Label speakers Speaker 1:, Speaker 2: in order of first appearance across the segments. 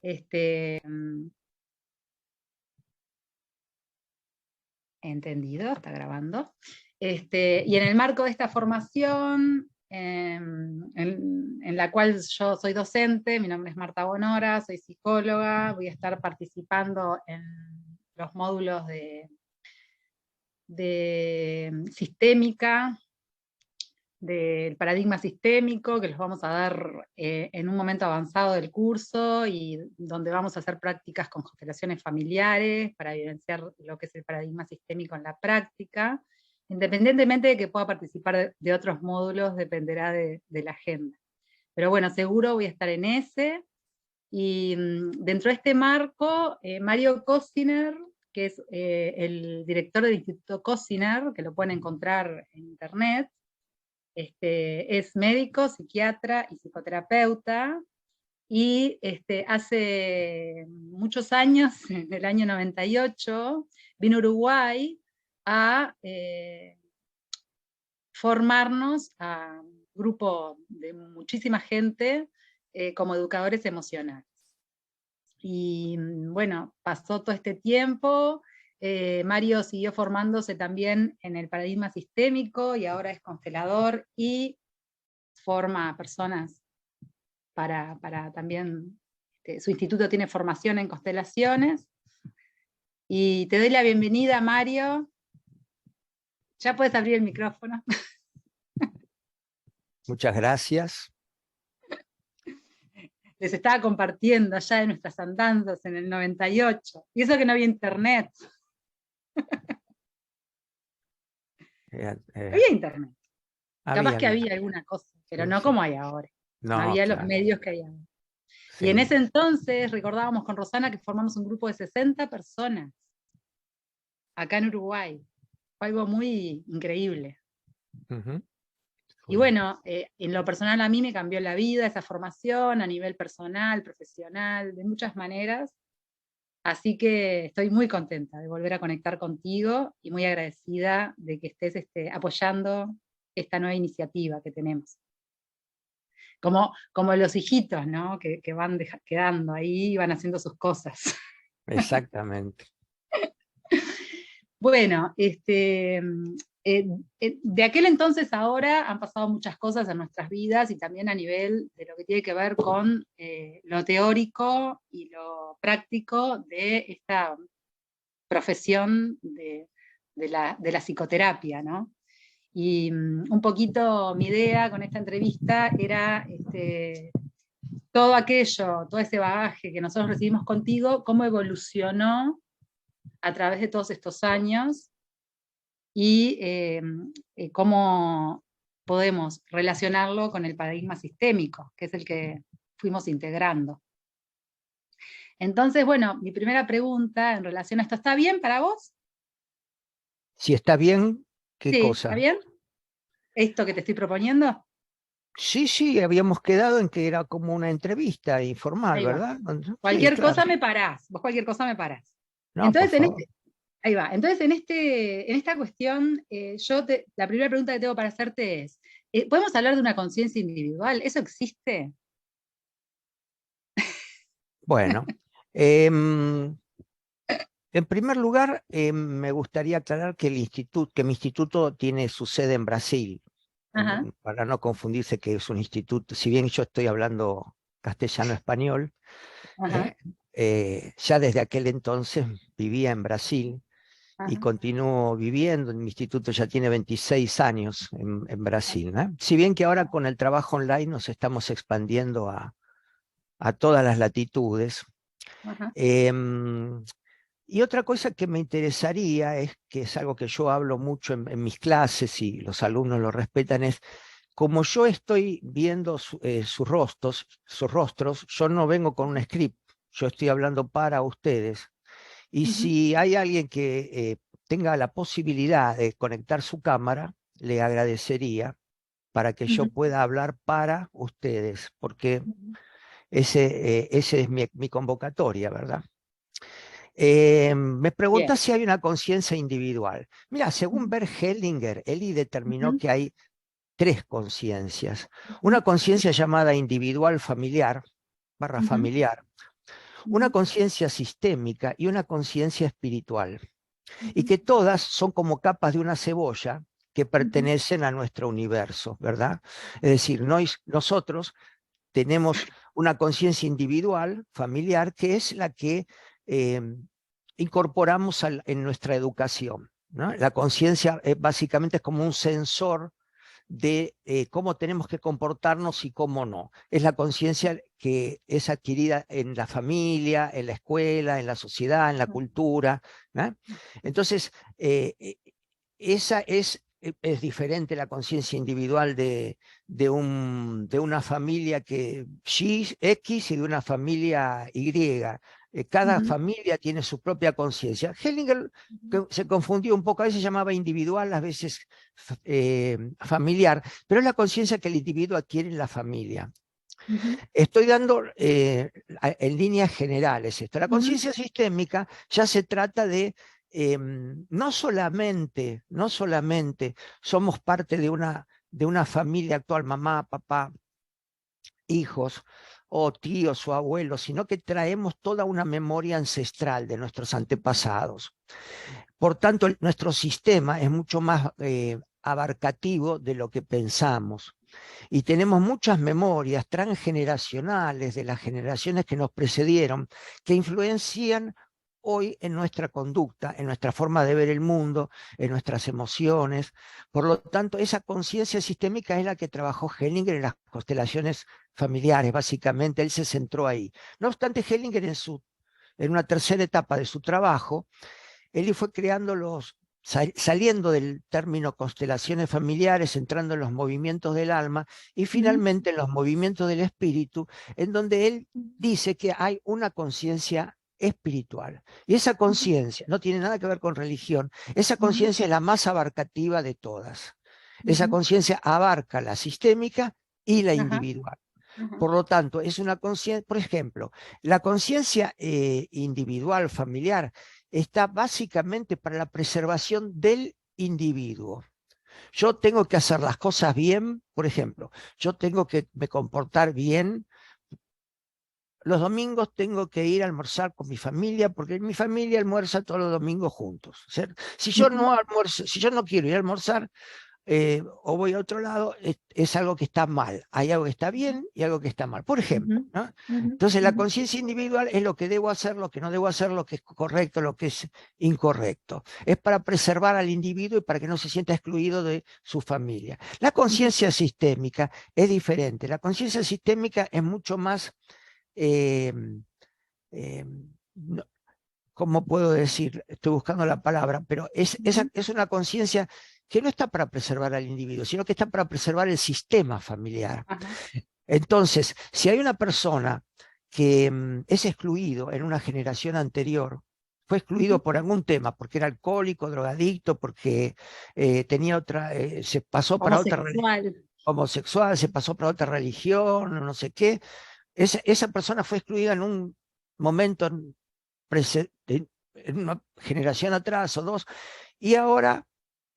Speaker 1: Este, entendido, está grabando. Y en el marco de esta formación, en la cual yo soy docente, mi nombre es Marta Bonora, soy psicóloga, voy a estar participando en los módulos de sistémica, del paradigma sistémico, que los vamos a dar en un momento avanzado del curso y donde vamos a hacer prácticas con constelaciones familiares para evidenciar lo que es el paradigma sistémico en la práctica. Independientemente de que pueda participar de otros módulos, dependerá de la agenda. Pero bueno, seguro voy a estar en ese. Y dentro de este marco, Mario Cosiner, que es el director del Instituto Cosiner, que lo pueden encontrar en internet, es médico, psiquiatra y psicoterapeuta, y hace muchos años, en el año 98, vino a Uruguay a formarnos a un grupo de muchísima gente como educadores emocionales. Y bueno, pasó todo este tiempo, Mario siguió formándose también en el paradigma sistémico y ahora es constelador y forma a personas para también, su instituto tiene formación en constelaciones. Y te doy la bienvenida, Mario. Ya puedes abrir el micrófono.
Speaker 2: Muchas gracias.
Speaker 1: Les estaba compartiendo allá de nuestras andanzas en el 98. Y eso que no había internet. Había internet. Capaz que había alguna cosa, pero no como hay ahora. No había los medios que hay ahora. Sí. Y en ese entonces recordábamos con Rosana que formamos un grupo de 60 personas acá en Uruguay. Fue algo muy increíble. Y bueno, en lo personal a mí me cambió la vida esa formación, a nivel personal, profesional, de muchas maneras. Así que estoy muy contenta de volver a conectar contigo y muy agradecida de que estés apoyando esta nueva iniciativa que tenemos. Como los hijitos, ¿no? Que van quedando ahí y van haciendo sus cosas.
Speaker 2: Exactamente.
Speaker 1: Bueno, de aquel entonces a ahora han pasado muchas cosas en nuestras vidas y también a nivel de lo que tiene que ver con lo teórico y lo práctico de esta profesión de la psicoterapia, ¿no? Y un poquito mi idea con esta entrevista era todo aquello, todo ese bagaje que nosotros recibimos contigo, cómo evolucionó a través de todos estos años y cómo podemos relacionarlo con el paradigma sistémico, que es el que fuimos integrando. Entonces, bueno, mi primera pregunta en relación a esto, ¿está bien para vos?
Speaker 2: Si está bien, ¿qué cosa?
Speaker 1: ¿Está bien? ¿Esto que te estoy proponiendo?
Speaker 2: Sí, habíamos quedado en que era como una entrevista informal, ¿verdad?
Speaker 1: Cualquier
Speaker 2: sí, claro.
Speaker 1: cosa me parás, vos cualquier cosa me parás.
Speaker 2: No,
Speaker 1: Entonces, ahí va. Entonces, en esta cuestión, la primera pregunta que tengo para hacerte es, ¿podemos hablar de una conciencia individual? ¿Eso existe?
Speaker 2: Bueno, en primer lugar, me gustaría aclarar que mi instituto tiene su sede en Brasil, para no confundirse que es un instituto, si bien yo estoy hablando castellano-español, ya desde aquel entonces vivía en Brasil y continúo viviendo. Mi instituto ya tiene 26 años en Brasil, ¿no? Si bien que ahora con el trabajo online nos estamos expandiendo a todas las latitudes. Y otra cosa que me interesaría, que es algo que yo hablo mucho en mis clases y los alumnos lo respetan, es como yo estoy viendo sus rostros, yo no vengo con un script, yo estoy hablando para ustedes. Y si hay alguien que tenga la posibilidad de conectar su cámara, le agradecería para que yo pueda hablar para ustedes, porque ese es mi convocatoria, ¿verdad? Me pregunta si hay una conciencia individual. Mira, según Bert Hellinger, él determinó que hay 3 conciencias. Una conciencia llamada individual familiar, /familiar. una conciencia sistémica y una conciencia espiritual, y que todas son como capas de una cebolla que pertenecen a nuestro universo, ¿verdad? Es decir, nosotros tenemos una conciencia individual, familiar, que es la que incorporamos en nuestra educación, ¿no? La conciencia básicamente es como un sensor de cómo tenemos que comportarnos y cómo no. Es la conciencia que es adquirida en la familia, en la escuela, en la sociedad, en la cultura, ¿no? Entonces, esa es diferente la conciencia individual de una familia X y de una familia Y. Cada familia tiene su propia conciencia. Hellinger se confundió un poco, a veces llamaba individual, a veces familiar, pero es la conciencia que el individuo adquiere en la familia. Estoy dando en líneas generales esto. La conciencia sistémica ya se trata de no solamente somos parte de una familia actual, mamá, papá, hijos o tíos o abuelos, sino que traemos toda una memoria ancestral de nuestros antepasados. Por tanto, nuestro sistema es mucho más abarcativo de lo que pensamos. Y tenemos muchas memorias transgeneracionales de las generaciones que nos precedieron que influencian hoy en nuestra conducta, en nuestra forma de ver el mundo, en nuestras emociones. Por lo tanto, esa conciencia sistémica es la que trabajó Hellinger en las constelaciones familiares, básicamente. Él se centró ahí. No obstante, Hellinger en una tercera etapa de su trabajo, él fue creando saliendo del término constelaciones familiares, entrando en los movimientos del alma y finalmente en los movimientos del espíritu, en donde él dice que hay una conciencia espiritual. Y esa conciencia no tiene nada que ver con religión, esa conciencia es la más abarcativa de todas. Esa conciencia abarca la sistémica y la individual. Por lo tanto, es una conciencia, por ejemplo, la conciencia individual, familiar, está básicamente para la preservación del individuo. Yo tengo que hacer las cosas bien, por ejemplo, yo tengo que me comportar bien. Los domingos tengo que ir a almorzar con mi familia, porque mi familia almuerza todos los domingos juntos. Si yo no almuerzo, si yo no quiero ir a almorzar, o voy a otro lado, es algo que está mal. Hay algo que está bien y algo que está mal. Por ejemplo, ¿no? Entonces la conciencia individual es lo que debo hacer, lo que no debo hacer, lo que es correcto, lo que es incorrecto. Es para preservar al individuo y para que no se sienta excluido de su familia. La conciencia sistémica es diferente. La conciencia sistémica es mucho más, ¿cómo puedo decir? Estoy buscando la palabra, pero es una conciencia que no está para preservar al individuo, sino que está para preservar el sistema familiar. Entonces, si hay una persona que es excluido en una generación anterior, fue excluido por algún tema, porque era alcohólico, drogadicto, porque tenía se pasó para otra homosexual, se pasó para otra religión, no sé qué, esa persona fue excluida en un momento en una generación atrás o dos, y ahora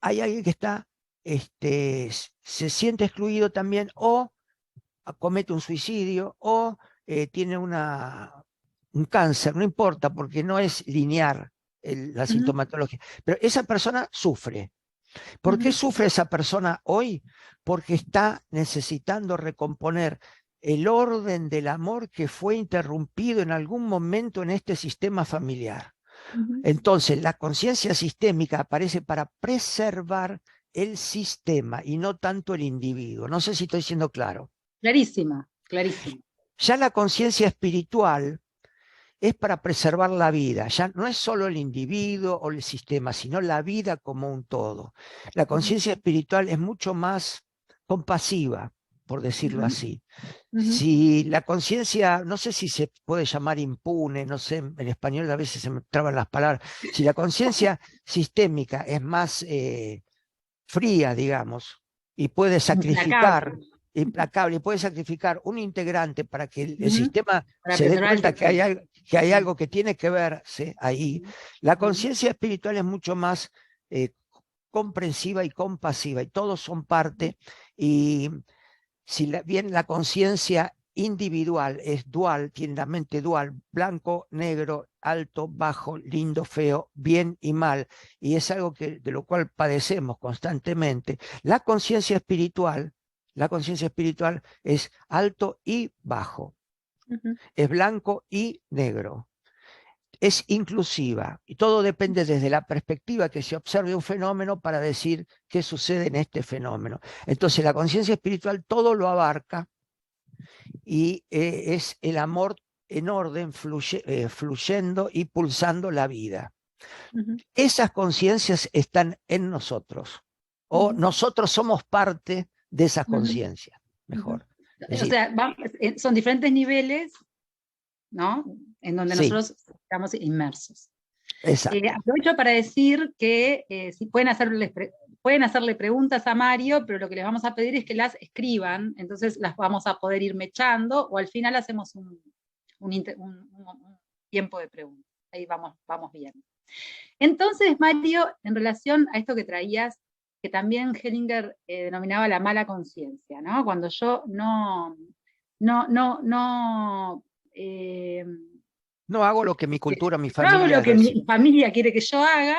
Speaker 2: hay alguien que se siente excluido también, o comete un suicidio, o tiene un cáncer, no importa, porque no es lineal la sintomatología, pero esa persona sufre. ¿Por qué sufre esa persona hoy? Porque está necesitando recomponer el orden del amor que fue interrumpido en algún momento en este sistema familiar. Entonces, la conciencia sistémica aparece para preservar el sistema y no tanto el individuo. No sé si estoy siendo claro.
Speaker 1: Clarísima, clarísima.
Speaker 2: Ya la conciencia espiritual es para preservar la vida. Ya no es solo el individuo o el sistema, sino la vida como un todo. La conciencia espiritual es mucho más compasiva, por decirlo así. Si la conciencia, no sé si se puede llamar impune, no sé, en español a veces se me traban las palabras, si la conciencia sistémica es más fría, digamos, y puede sacrificar, implacable, y puede sacrificar un integrante para que el sistema se dé cuenta que hay algo que tiene que verse ahí, la conciencia espiritual es mucho más comprensiva y compasiva, y todos son parte, y si bien la conciencia individual es dual, tiene la mente dual, blanco, negro, alto, bajo, lindo, feo, bien y mal, y es algo de lo cual padecemos constantemente. La conciencia espiritual es alto y bajo, es blanco y negro. Es inclusiva y todo depende desde la perspectiva que se observe un fenómeno para decir qué sucede en este fenómeno. Entonces la conciencia espiritual todo lo abarca y es el amor en orden fluyendo y pulsando la vida. Esas conciencias están en nosotros o nosotros somos parte de esas conciencias, mejor. Es
Speaker 1: O
Speaker 2: decir,
Speaker 1: sea, son diferentes niveles, ¿no? En donde
Speaker 2: sí,
Speaker 1: nosotros estamos inmersos.
Speaker 2: exacto.
Speaker 1: Aprovecho para decir que si pueden hacerle preguntas a Mario, pero lo que les vamos a pedir es que las escriban, entonces las vamos a poder ir mechando, o al final hacemos un tiempo de preguntas. Ahí vamos viendo. Entonces, Mario, en relación a esto que traías, que también Hellinger denominaba la mala conciencia, ¿no? Cuando yo no
Speaker 2: No hago lo que mi cultura, mi
Speaker 1: no hago lo
Speaker 2: familia
Speaker 1: que
Speaker 2: decide.
Speaker 1: mi familia quiere que yo haga,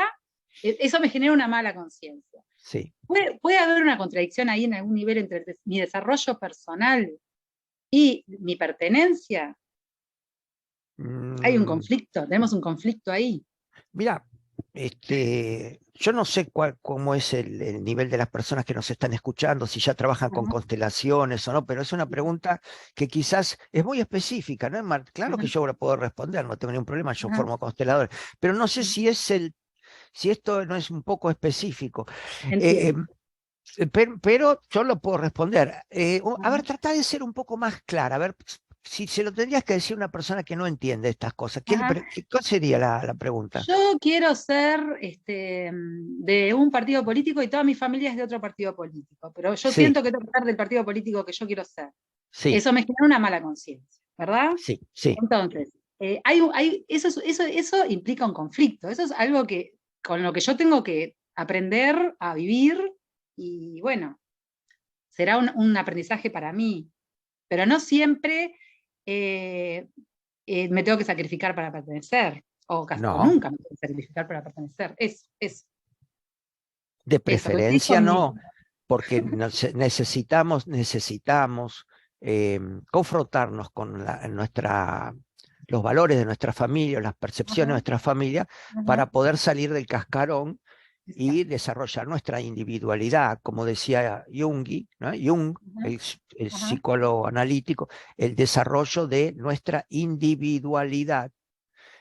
Speaker 1: eso me genera una mala conciencia.
Speaker 2: Sí.
Speaker 1: ¿Puede haber una contradicción ahí en algún nivel entre mi desarrollo personal y mi pertenencia? Hay un conflicto, tenemos un conflicto ahí.
Speaker 2: Mira, yo no sé cómo es el nivel de las personas que nos están escuchando, si ya trabajan con constelaciones o no, pero es una pregunta que quizás es muy específica, ¿no? Claro que yo la puedo responder, no tengo ningún problema, yo formo consteladores, pero no sé si esto no es un poco específico. Pero yo lo puedo responder. A ver, trata de ser un poco más clara. A ver, si se lo tendrías que decir a una persona que no entiende estas cosas, ¿cuál sería la pregunta?
Speaker 1: Yo quiero ser de un partido político y toda mi familia es de otro partido político, pero yo
Speaker 2: Sí,
Speaker 1: siento que tengo que ser del partido político que yo quiero ser.
Speaker 2: sí,
Speaker 1: Eso me genera una mala conciencia, ¿verdad?
Speaker 2: sí, sí.
Speaker 1: Entonces, eso implica un conflicto, eso es algo con lo que yo tengo que aprender a vivir y bueno, será un aprendizaje para mí, pero no siempre me tengo que sacrificar para pertenecer, o
Speaker 2: No,
Speaker 1: nunca me tengo que sacrificar para pertenecer.
Speaker 2: de
Speaker 1: Eso, coincidís
Speaker 2: preferencia
Speaker 1: conmigo.
Speaker 2: no, porque necesitamos confrontarnos con los valores de nuestra familia, las percepciones de
Speaker 1: Ajá,
Speaker 2: nuestra familia,
Speaker 1: ajá,
Speaker 2: para poder salir del cascarón y
Speaker 1: exacto.
Speaker 2: desarrollar nuestra individualidad, como decía Jung, ¿no? Jung,
Speaker 1: Ajá,
Speaker 2: el
Speaker 1: ajá,
Speaker 2: psicólogo analítico, el desarrollo de nuestra individualidad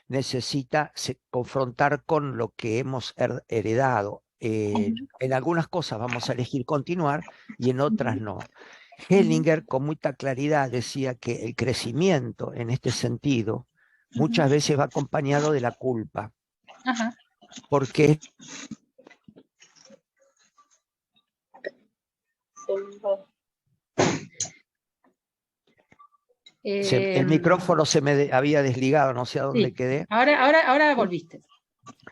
Speaker 2: necesita confrontar con lo que hemos heredado. En algunas cosas vamos a elegir continuar y en otras no.
Speaker 1: ujú,
Speaker 2: Hellinger con mucha claridad decía que el crecimiento en este sentido
Speaker 1: ujú,
Speaker 2: muchas veces va acompañado de la culpa,
Speaker 1: ajá.
Speaker 2: porque el
Speaker 1: Eh,
Speaker 2: micrófono se me había desligado, no sé a dónde
Speaker 1: sí,
Speaker 2: quedé.
Speaker 1: ahora volviste.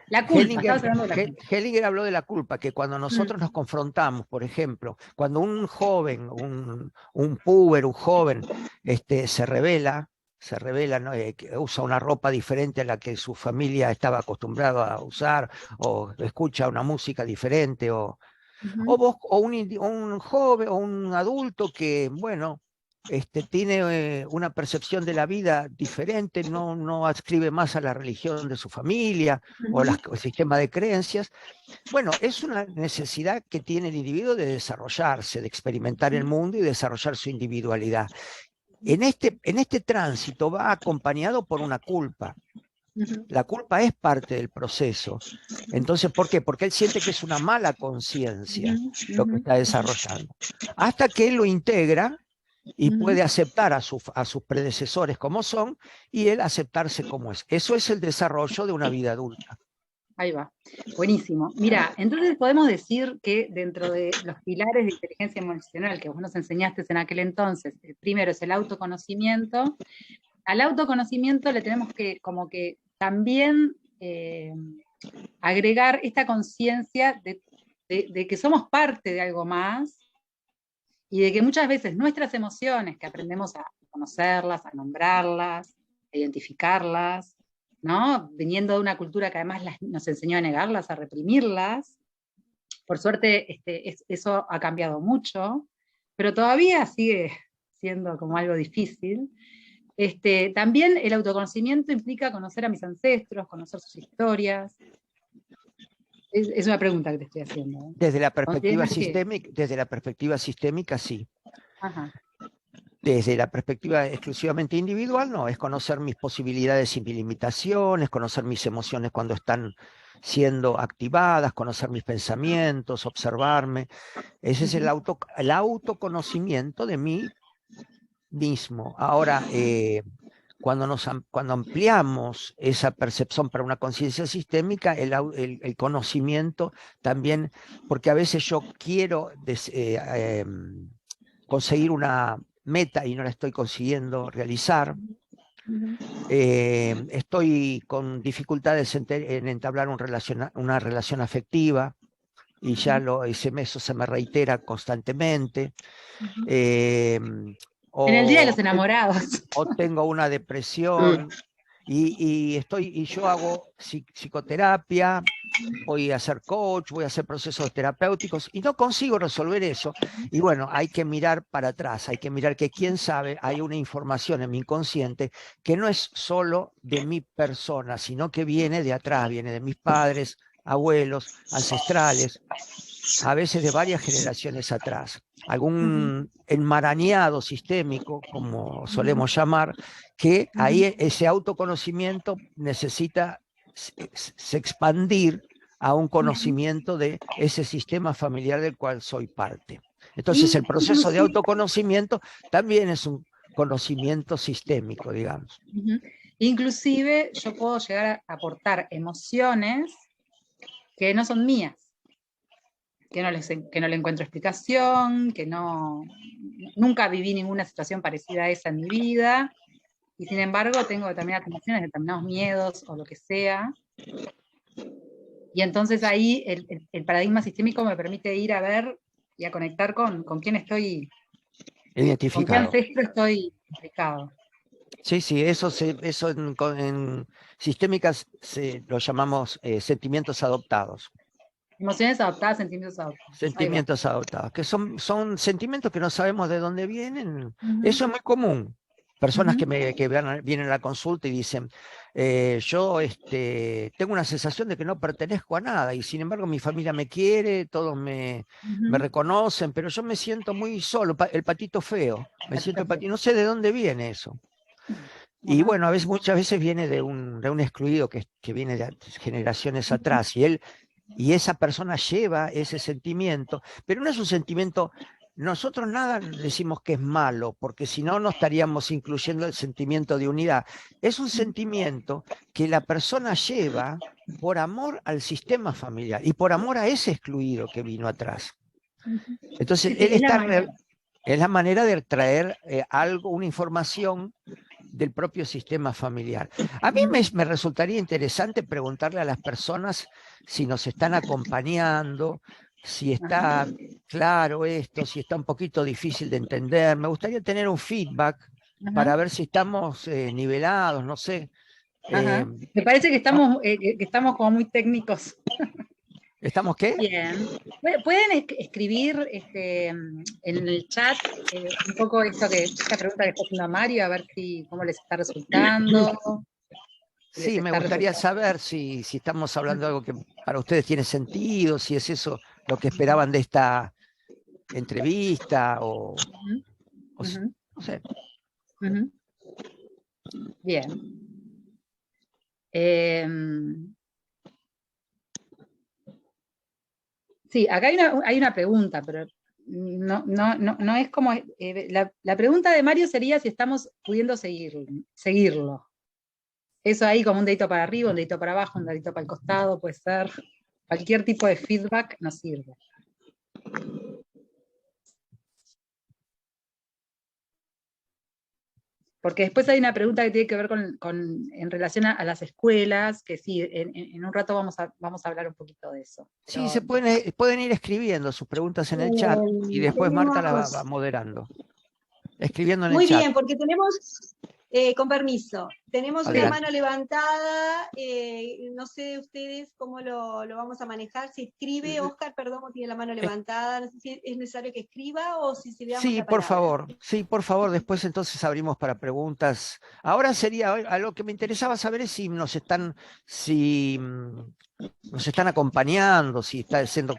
Speaker 1: La culpa,
Speaker 2: Hellinger,
Speaker 1: estabas hablando de la culpa.
Speaker 2: Hellinger habló de la culpa, que cuando nosotros nos confrontamos, por ejemplo, cuando un joven, un puber, un joven, se revela, ¿no? Que usa una ropa diferente a la que su familia estaba acostumbrada a usar, o escucha una música diferente, o un joven o un adulto que, bueno, tiene una percepción de la vida diferente, no adscribe más a la religión de su familia o el sistema de creencias. Bueno, es una necesidad que tiene el individuo de desarrollarse, de experimentar el mundo y desarrollar su individualidad. En este tránsito va acompañado por una culpa. La culpa es parte del proceso. Entonces, ¿por qué? Porque él siente que es una mala conciencia lo que está desarrollando. Hasta que él lo integra y puede aceptar a sus predecesores como son y él aceptarse como es. Eso es el desarrollo de una vida adulta.
Speaker 1: Ahí va. Buenísimo. Mira, entonces podemos decir que dentro de los pilares de inteligencia emocional que vos nos enseñaste en aquel entonces, el primero es el autoconocimiento. Al autoconocimiento le tenemos que como que también agregar esta conciencia de que somos parte de algo más y de que muchas veces nuestras emociones que aprendemos a conocerlas, a nombrarlas, a identificarlas, ¿no? Viniendo de una cultura que además nos enseñó a negarlas, a reprimirlas. Por suerte, eso ha cambiado mucho, pero todavía sigue siendo como algo difícil. También el autoconocimiento implica conocer a mis ancestros, conocer sus historias. Es una pregunta que te estoy haciendo, ¿eh?
Speaker 2: Desde la perspectiva sistémica, sí.
Speaker 1: Ajá.
Speaker 2: Desde la perspectiva exclusivamente individual, no, es conocer mis posibilidades y mis limitaciones, conocer mis emociones cuando están siendo activadas, conocer mis pensamientos, observarme. Ese es el autoconocimiento de mí mismo. Ahora, cuando ampliamos esa percepción para una conciencia sistémica, el conocimiento también, porque a veces yo quiero conseguir una meta y no la estoy consiguiendo realizar. Estoy con dificultades en entablar una relación afectiva y ya eso se me reitera constantemente.
Speaker 1: En el Día de los Enamorados.
Speaker 2: O tengo una depresión y yo hago psicoterapia, voy a hacer coach, voy a hacer procesos terapéuticos y no consigo resolver eso. Y bueno, hay que mirar para atrás, hay que mirar que quién sabe, hay una información en mi inconsciente que no es solo de mi persona, sino que viene de atrás, viene de mis padres, abuelos, ancestrales, a veces de varias generaciones atrás. Algún enmarañado sistémico, como solemos llamar, que ahí ese autoconocimiento necesita expandir a un conocimiento de ese sistema familiar del cual soy parte. Entonces, el proceso de autoconocimiento también es un conocimiento sistémico, digamos.
Speaker 1: Inclusive yo puedo llegar a aportar emociones que no son mías, que no le encuentro explicación, que nunca viví ninguna situación parecida a esa en mi vida, y sin embargo tengo determinadas emociones, determinados miedos o lo que sea. Y entonces ahí el paradigma sistémico me permite ir a ver y a conectar con quién estoy
Speaker 2: identificado.
Speaker 1: Con qué ancestro estoy implicado.
Speaker 2: Sí, eso en sistémicas lo llamamos sentimientos adoptados.
Speaker 1: Emociones adoptadas, sentimientos adoptados.
Speaker 2: Sentimientos adoptados, que son sentimientos que no sabemos de dónde vienen. Eso es muy común. Personas que vienen a la consulta y dicen, yo tengo una sensación de que no pertenezco a nada y sin embargo mi familia me quiere, todos me reconocen, pero yo me siento muy solo, el patito feo, no sé de dónde viene eso. Y bueno, muchas veces viene de un excluido que viene de generaciones atrás y esa persona lleva ese sentimiento, pero no es un sentimiento. Nosotros nada decimos que es malo, porque si no, no estaríamos incluyendo el sentimiento de unidad. Es un sentimiento que la persona lleva por amor al sistema familiar y por amor a ese excluido que vino atrás. Entonces, es la manera de traer una información del propio sistema familiar. A mí me resultaría interesante preguntarle a las personas si nos están acompañando, si está claro esto, si está un poquito difícil de entender. Me gustaría tener un feedback para ver si estamos nivelados, no sé.
Speaker 1: Me parece que estamos como muy técnicos.
Speaker 2: ¿Estamos qué?
Speaker 1: Bien. ¿Pueden escribir en el chat un poco esta pregunta que está haciendo Mario, a ver cómo les está resultando?
Speaker 2: Sí, me gustaría saber si estamos hablando de algo que para ustedes tiene sentido, si es eso lo que esperaban de esta entrevista o no sé.
Speaker 1: Bien. Sí, acá hay una pregunta, pero no es como... la pregunta de Mario sería si estamos pudiendo seguirlo. Eso ahí como un dedito para arriba, un dedito para abajo, un dedito para el costado, puede ser. Cualquier tipo de feedback nos sirve. Porque después hay una pregunta que tiene que ver en relación a las escuelas, que sí, en un rato vamos a hablar un poquito de eso.
Speaker 2: Sí, se pueden ir escribiendo sus preguntas en el chat y después Marta la va moderando. Escribiendo en el
Speaker 3: Muy
Speaker 2: chat.
Speaker 3: bien, porque tenemos, con permiso, tenemos una
Speaker 2: Adelante.
Speaker 3: mano levantada, no sé ustedes cómo lo vamos a manejar, si escribe, Oscar, perdón, tiene la mano levantada, no sé si es necesario que escriba o si le damos
Speaker 2: Sí,
Speaker 3: la
Speaker 2: por
Speaker 3: palabra.
Speaker 2: favor. Sí, por favor. Después entonces abrimos para preguntas. Ahora sería, a lo que me interesaba saber es si si nos están acompañando, si está siendo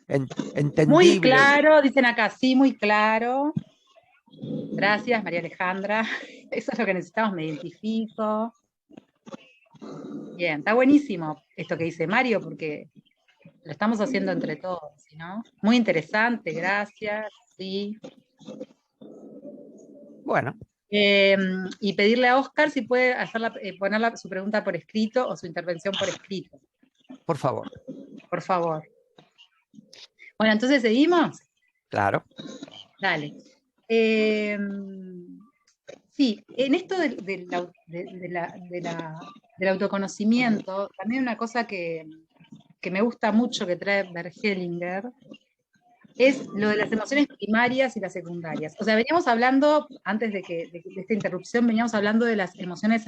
Speaker 1: Muy
Speaker 2: entendible.
Speaker 1: claro, dicen acá, sí, muy claro. Gracias, María Alejandra. Eso es lo que necesitamos, me identifico. Bien, está buenísimo esto que dice Mario, porque lo estamos haciendo entre todos, ¿no? Muy interesante, gracias, sí.
Speaker 2: Bueno,
Speaker 1: Y pedirle a Oscar si puede poner su pregunta por escrito o su intervención por escrito,
Speaker 2: por favor.
Speaker 1: por favor. Bueno, entonces seguimos.
Speaker 2: Claro.
Speaker 1: Dale. Sí, en esto del autoconocimiento, también una cosa que me gusta mucho que trae Bergelinger es lo de las emociones primarias y las secundarias. O sea, veníamos hablando, antes de esta interrupción, veníamos hablando de las emociones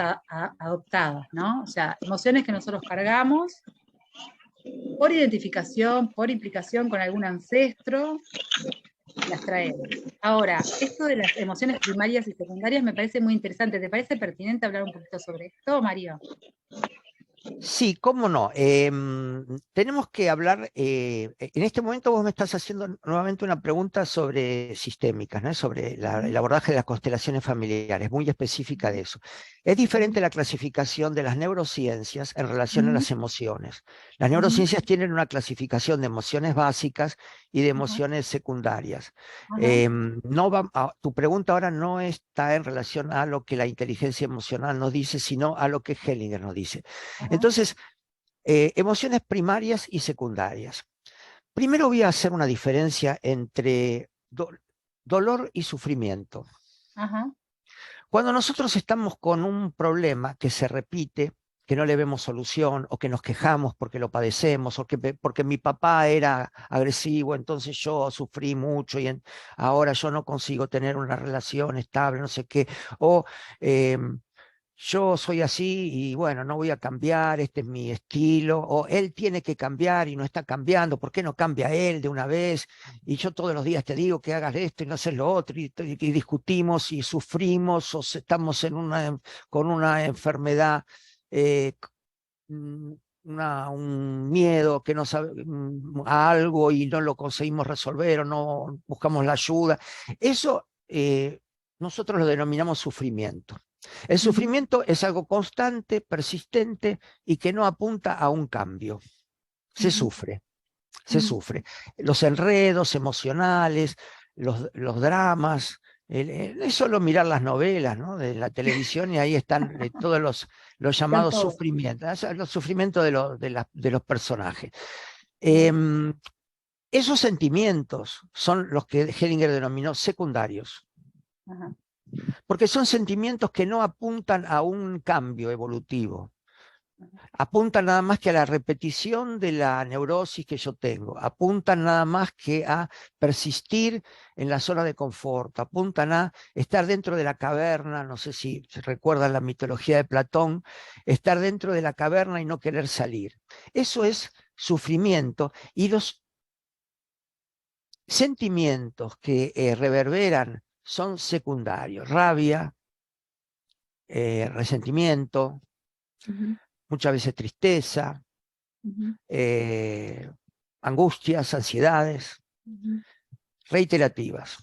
Speaker 1: adoptadas, ¿no? O sea, emociones que nosotros cargamos por identificación, por implicación con algún ancestro, las traemos. Ahora, esto de las emociones primarias y secundarias me parece muy interesante. ¿Te parece pertinente hablar un poquito sobre esto, Mario?
Speaker 2: Sí, cómo no. Tenemos que hablar, en este momento vos me estás haciendo nuevamente una pregunta sobre sistémicas, ¿no? Sobre el abordaje de las constelaciones familiares, muy específica de eso. Es diferente la clasificación de las neurociencias en relación a las emociones. Las neurociencias tienen una clasificación de emociones básicas y de emociones secundarias. Tu pregunta ahora no está en relación a lo que la inteligencia emocional nos dice, sino a lo que Hellinger nos dice. Entonces, emociones primarias y secundarias. Primero voy a hacer una diferencia entre dolor y sufrimiento.
Speaker 1: Ajá.
Speaker 2: Cuando nosotros estamos con un problema que se repite, que no le vemos solución, o que nos quejamos porque lo padecemos, o que porque mi papá era agresivo, entonces yo sufrí mucho y ahora yo no consigo tener una relación estable, no sé qué, o yo soy así y bueno, no voy a cambiar, este es mi estilo, o él tiene que cambiar y no está cambiando, ¿por qué no cambia él de una vez? Y yo todos los días te digo que hagas esto y no haces lo otro, y discutimos y sufrimos, o estamos con una enfermedad, eh, un miedo que no sabe a algo y no lo conseguimos resolver o no buscamos la ayuda. Eso nosotros lo denominamos sufrimiento. El sufrimiento es algo constante, persistente y que no apunta a un cambio. Se sufre, se sufre. Los enredos emocionales, los dramas, es solo mirar las novelas, ¿no? De la televisión y ahí están todos los llamados sufrimientos, los sufrimientos de los personajes. Esos sentimientos son los que Hellinger denominó secundarios.
Speaker 1: Ajá.
Speaker 2: Porque son sentimientos que no apuntan a un cambio evolutivo, apuntan nada más que a la repetición de la neurosis que yo tengo, apuntan nada más que a persistir en la zona de confort, apuntan a estar dentro de la caverna, no sé si se recuerdan la mitología de Platón, estar dentro de la caverna y no querer salir. Eso es sufrimiento, y los sentimientos que reverberan son secundarios: rabia, resentimiento, muchas veces tristeza, angustias, ansiedades, reiterativas.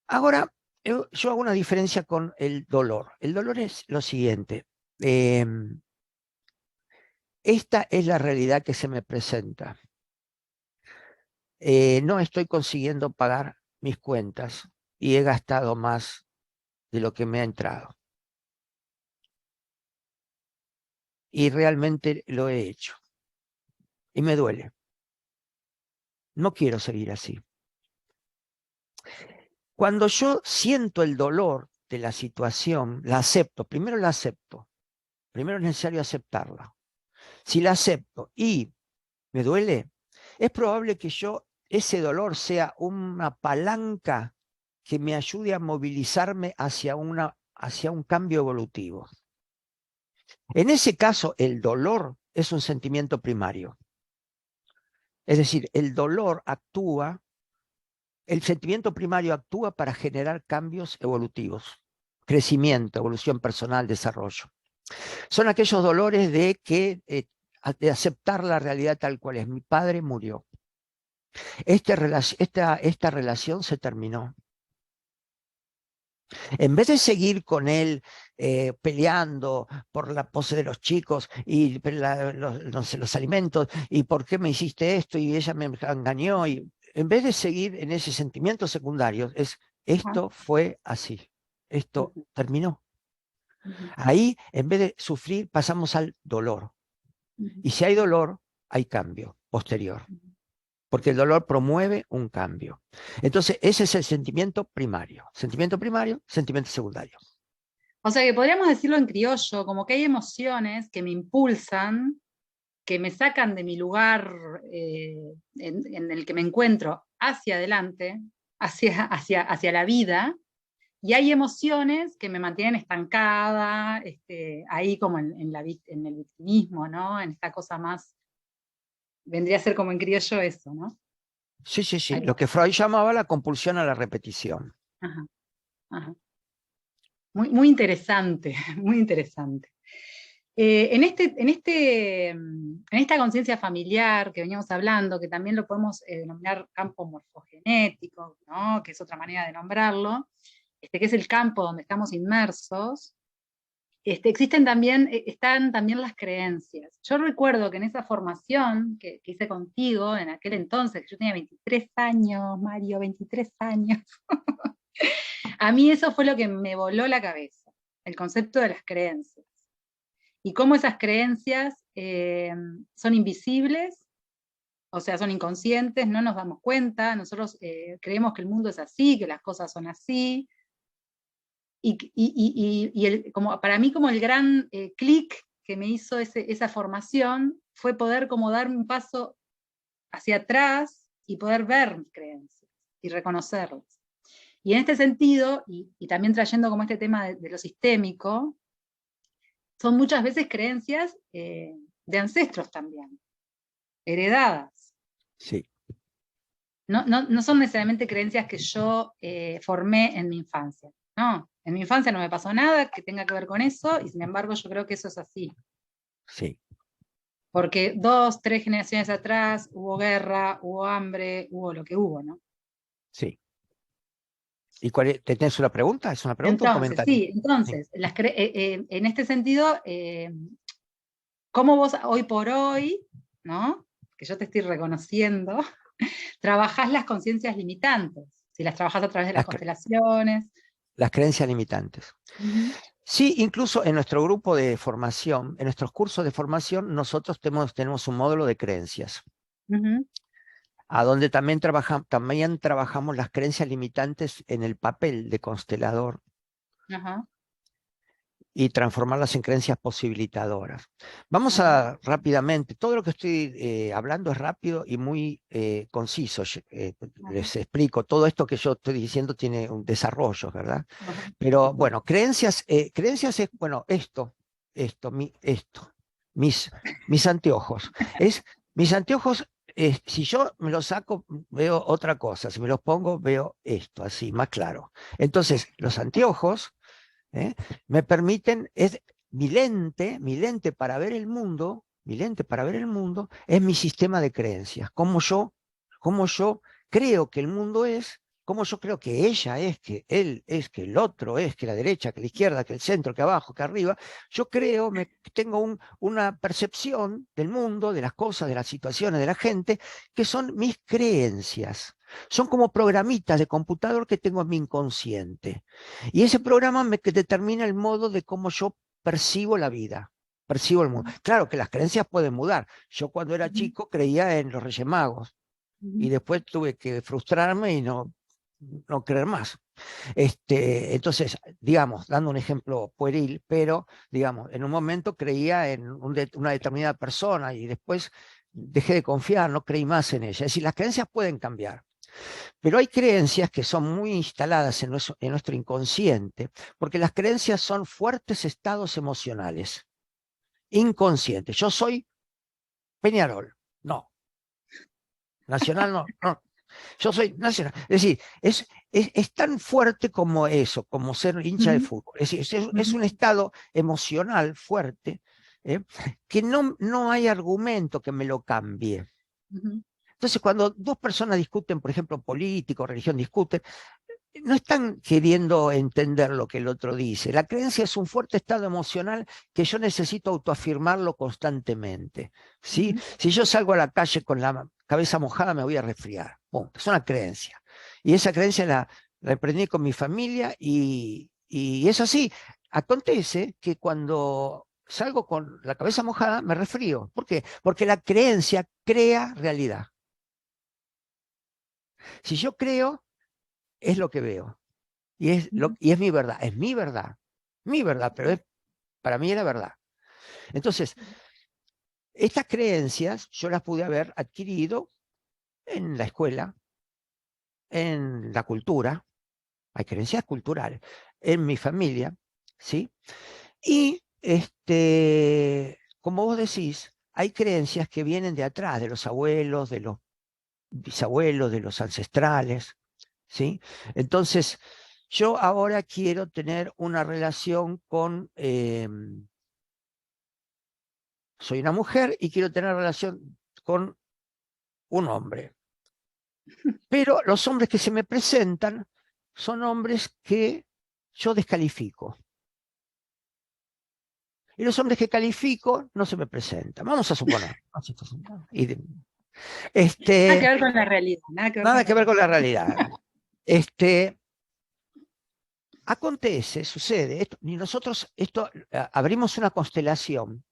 Speaker 2: Ahora, yo hago una diferencia con el dolor. El dolor es lo siguiente. Esta es la realidad que se me presenta. No estoy consiguiendo pagar mis cuentas y he gastado más de lo que me ha entrado. Y realmente lo he hecho. Y me duele. No quiero seguir así. Cuando yo siento el dolor de la situación, la acepto. Primero la acepto. Primero es necesario aceptarla. Si la acepto y me duele, es probable que ese dolor sea una palanca que me ayude a movilizarme hacia un cambio evolutivo. En ese caso, el dolor es un sentimiento primario. Es decir, el sentimiento primario actúa para generar cambios evolutivos, crecimiento, evolución personal, desarrollo. Son aquellos dolores de aceptar la realidad tal cual es. Mi padre murió. Esta relación se terminó. En vez de seguir con él peleando por la pose de los chicos y los alimentos, y por qué me hiciste esto y ella me engañó, y en vez de seguir en ese sentimiento secundario, esto fue así, esto terminó. Ahí, en vez de sufrir, pasamos al dolor. Y si hay dolor, hay cambio posterior. Porque el dolor promueve un cambio. Entonces, ese es el sentimiento primario. Sentimiento primario, sentimiento secundario.
Speaker 1: O sea que podríamos decirlo en criollo, como que hay emociones que me impulsan, que me sacan de mi lugar en el que me encuentro hacia adelante, hacia la vida, y hay emociones que me mantienen estancada, ahí como en el victimismo, ¿no? En esta cosa más, vendría a ser como en criollo eso, ¿no?
Speaker 2: Sí, sí, sí.
Speaker 1: Ahí.
Speaker 2: Lo que Freud llamaba la compulsión a la repetición.
Speaker 1: Ajá, ajá. Muy, muy interesante, muy interesante. En esta conciencia familiar que veníamos hablando, que también lo podemos denominar campo morfogenético, ¿no? Que es otra manera de nombrarlo, que es el campo donde estamos inmersos, están también las creencias. Yo recuerdo que en esa formación que hice contigo, en aquel entonces, que yo tenía 23 años, Mario, 23 años, a mí eso fue lo que me voló la cabeza, el concepto de las creencias. Y cómo esas creencias son invisibles, o sea, son inconscientes, no nos damos cuenta, nosotros creemos que el mundo es así, que las cosas son así, para mí como el gran clic que me hizo esa formación fue poder como dar un paso hacia atrás y poder ver mis creencias y reconocerlas. Y en este sentido, y también trayendo como este tema de lo sistémico, son muchas veces creencias de ancestros también, heredadas.
Speaker 2: Sí.
Speaker 1: No son necesariamente creencias que yo formé en mi infancia. No, en mi infancia no me pasó nada que tenga que ver con eso, y sin embargo yo creo que eso es así.
Speaker 2: Sí.
Speaker 1: Porque 2, 3 generaciones atrás hubo guerra, hubo hambre, hubo lo que hubo, ¿no?
Speaker 2: Sí. ¿Y tenés una pregunta? ¿Es una pregunta o un comentario?
Speaker 1: Sí, entonces, en este sentido, ¿cómo vos hoy por hoy, ¿no? Que yo te estoy reconociendo, trabajás las conciencias limitantes? Si las trabajás a través de las constelaciones.
Speaker 2: Las creencias limitantes. Sí, incluso en nuestro grupo de formación, en nuestros cursos de formación, nosotros tenemos un módulo de creencias. A donde también trabajamos las creencias limitantes en el papel de constelador. Y transformarlas en creencias posibilitadoras. Vamos a rápidamente, todo lo que estoy hablando es rápido y muy conciso. Les explico, todo esto que yo estoy diciendo tiene un desarrollo, ¿verdad? Pero bueno, creencias es, bueno, mis anteojos. Mis anteojos, si yo me los saco, veo otra cosa, si me los pongo, veo esto, así, más claro. Entonces, los anteojos me permiten, mi lente para ver el mundo, es mi sistema de creencias, cómo yo creo que el mundo es, cómo yo creo que ella es, que él es, que el otro es, que la derecha, que la izquierda, que el centro, que abajo, que arriba. Yo creo, tengo una percepción del mundo, de las cosas, de las situaciones, de la gente, que son mis creencias. Son como programitas de computador que tengo en mi inconsciente. Y ese programa me determina el modo de cómo yo percibo la vida, percibo el mundo. Claro que las creencias pueden mudar. Yo cuando era chico creía en los Reyes Magos y después tuve que frustrarme y no creer más. Entonces, digamos, dando un ejemplo pueril, pero digamos, en un momento creía en una determinada persona y después dejé de confiar, no creí más en ella. Es decir, las creencias pueden cambiar. Pero hay creencias que son muy instaladas en nuestro inconsciente, porque las creencias son fuertes estados emocionales, inconscientes. Yo soy Peñarol, no. Nacional, no, no. Yo soy nacional. Es decir, es tan fuerte como eso, como ser hincha de
Speaker 1: Ujú,
Speaker 2: fútbol. Es decir, es
Speaker 1: ujú,
Speaker 2: un estado emocional fuerte, ¿eh? Que no hay argumento que me lo cambie.
Speaker 1: ujú,
Speaker 2: Entonces, cuando dos personas discuten, por ejemplo, político, religión, discuten, no están queriendo entender lo que el otro dice. La creencia es un fuerte estado emocional que yo necesito autoafirmarlo constantemente. ¿Sí?
Speaker 1: ujú.
Speaker 2: Si yo salgo a la calle con la cabeza mojada, me voy a resfriar. Punto. Es una creencia. Y esa creencia la aprendí con mi familia y es así. Acontece que cuando salgo con la cabeza mojada, me resfrío. ¿Por qué? Porque la creencia crea realidad. Si yo creo, es lo que veo.
Speaker 1: Ujú.
Speaker 2: Y es mi verdad, pero para mí era verdad. Entonces, estas creencias yo las pude haber adquirido en la escuela, en la cultura, hay creencias culturales, en mi familia, ¿sí? Y como vos decís, hay creencias que vienen de atrás, de los abuelos, de los bisabuelos, de los ancestrales, ¿sí? Entonces, yo ahora quiero tener una relación con, soy una mujer y quiero tener relación con un hombre. Pero los hombres que se me presentan son hombres que yo descalifico. Y los hombres que califico no se me presentan. Vamos a suponer.
Speaker 1: Nada que
Speaker 2: Este,
Speaker 1: ver con la realidad, nada que ver con
Speaker 2: nada
Speaker 1: la
Speaker 2: que ver con
Speaker 1: realidad.
Speaker 2: la realidad. Este, Acontece, sucede, y nosotros abrimos una constelación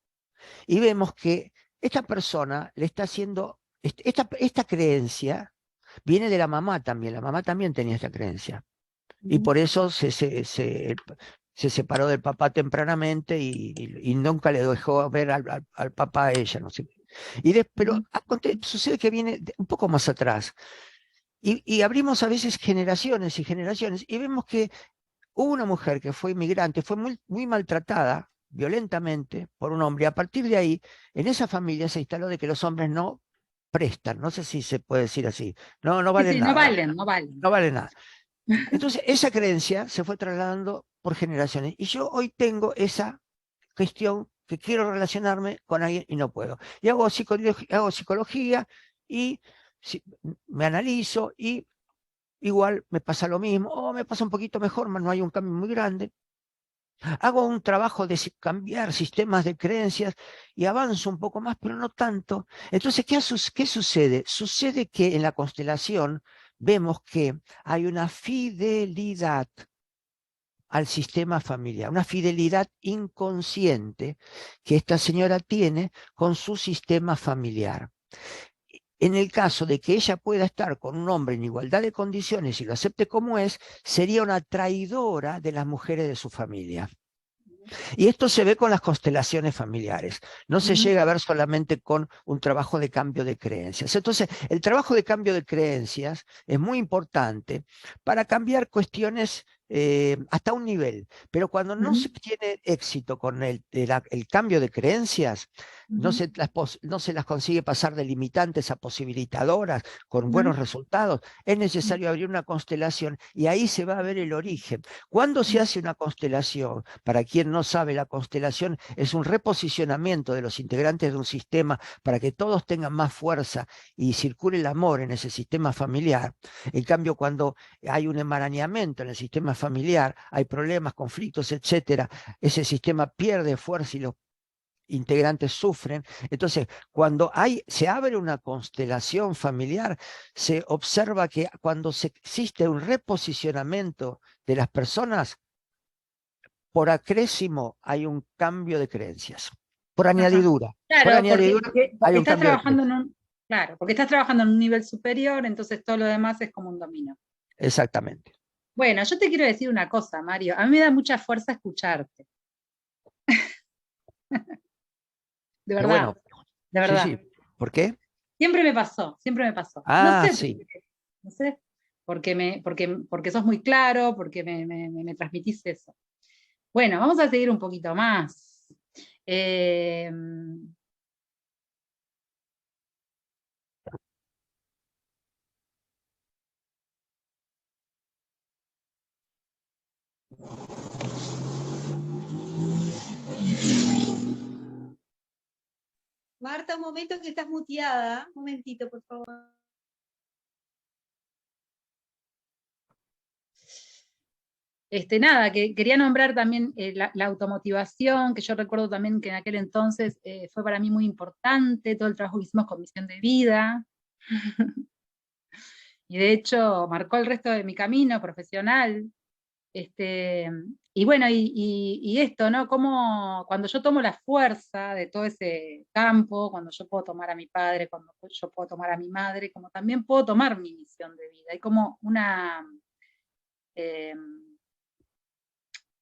Speaker 2: y vemos que esta persona le está haciendo, esta creencia viene de la mamá también tenía esta creencia, y
Speaker 1: Ujú,
Speaker 2: por eso se separó del papá tempranamente y nunca le dejó ver al papá a ella, no sé. Pero
Speaker 1: ujú,
Speaker 2: sucede que viene un poco más atrás, y abrimos a veces generaciones y generaciones, y vemos que hubo una mujer que fue inmigrante, fue muy maltratada violentamente por un hombre. A partir de ahí, en esa familia se instaló de que los hombres no prestan, no sé si se puede decir así, no
Speaker 1: sí,
Speaker 2: valen
Speaker 1: sí, no
Speaker 2: nada,
Speaker 1: valen, no valen.
Speaker 2: no valen nada. Entonces, esa creencia se fue trasladando por generaciones. Y yo hoy tengo esa cuestión que quiero relacionarme con alguien y no puedo. Y hago psicología y me analizo y igual me pasa lo mismo, o me pasa un poquito mejor, no hay un cambio muy grande. Hago un trabajo de cambiar sistemas de creencias y avanzo un poco más, pero no tanto. Entonces, ¿qué sucede? Sucede que en la constelación vemos que hay una fidelidad al sistema familiar, una fidelidad inconsciente que esta señora tiene con su sistema familiar. En el caso de que ella pueda estar con un hombre en igualdad de condiciones y lo acepte como es, sería una traidora de las mujeres de su familia. Y esto se ve con las constelaciones familiares. No se
Speaker 1: Ujú,
Speaker 2: llega a ver solamente con un trabajo de cambio de creencias. Entonces, el trabajo de cambio de creencias es muy importante para cambiar cuestiones hasta un nivel. Pero cuando no se
Speaker 1: ujú,
Speaker 2: tiene éxito con el cambio de creencias,
Speaker 1: ujú,
Speaker 2: no se las consigue pasar de limitantes a posibilitadoras con
Speaker 1: ujú,
Speaker 2: buenos resultados, es necesario abrir una constelación y ahí se va a ver el origen. ¿Cuándo se hace una constelación? Para quien no sabe, la constelación es un reposicionamiento de los integrantes de un sistema para que todos tengan más fuerza y circule el amor en ese sistema familiar. En cambio, cuando hay un enmarañamiento en el sistema familiar, hay problemas, conflictos, etcétera, ese sistema pierde fuerza y los integrantes sufren. Entonces, cuando se abre una constelación familiar, se observa que cuando existe un reposicionamiento de las personas, por acrésimo hay un cambio de creencias. Por
Speaker 1: ajá.
Speaker 2: añadidura. Por
Speaker 1: Claro,
Speaker 2: añadidura hay
Speaker 1: porque
Speaker 2: un
Speaker 1: estás
Speaker 2: cambio de
Speaker 1: trabajando
Speaker 2: creencias.
Speaker 1: en un, claro, porque estás trabajando en un nivel superior, entonces todo lo demás es como un dominó.
Speaker 2: Exactamente.
Speaker 1: Bueno, yo te quiero decir una cosa, Mario. A mí me da mucha fuerza escucharte, de
Speaker 2: Qué
Speaker 1: verdad,
Speaker 2: bueno.
Speaker 1: de
Speaker 2: Sí,
Speaker 1: verdad.
Speaker 2: sí. ¿Por qué?
Speaker 1: Siempre me pasó, siempre me pasó. No
Speaker 2: Ah,
Speaker 1: sé por
Speaker 2: sí.
Speaker 1: qué. no sé, porque sos muy claro, porque me transmitís eso. Bueno, vamos a seguir un poquito más. Eh,
Speaker 3: Marta, un momento que estás muteada. Un momentito, por favor.
Speaker 1: Nada, que quería nombrar también la automotivación, que yo recuerdo también que en aquel entonces fue para mí muy importante, todo el trabajo que hicimos con Misión de Vida, y de hecho marcó el resto de mi camino profesional. Y bueno, y esto, ¿no? Como cuando yo tomo la fuerza de todo ese campo, cuando yo puedo tomar a mi padre, cuando yo puedo tomar a mi madre, como también puedo tomar mi misión de vida. Hay como eh,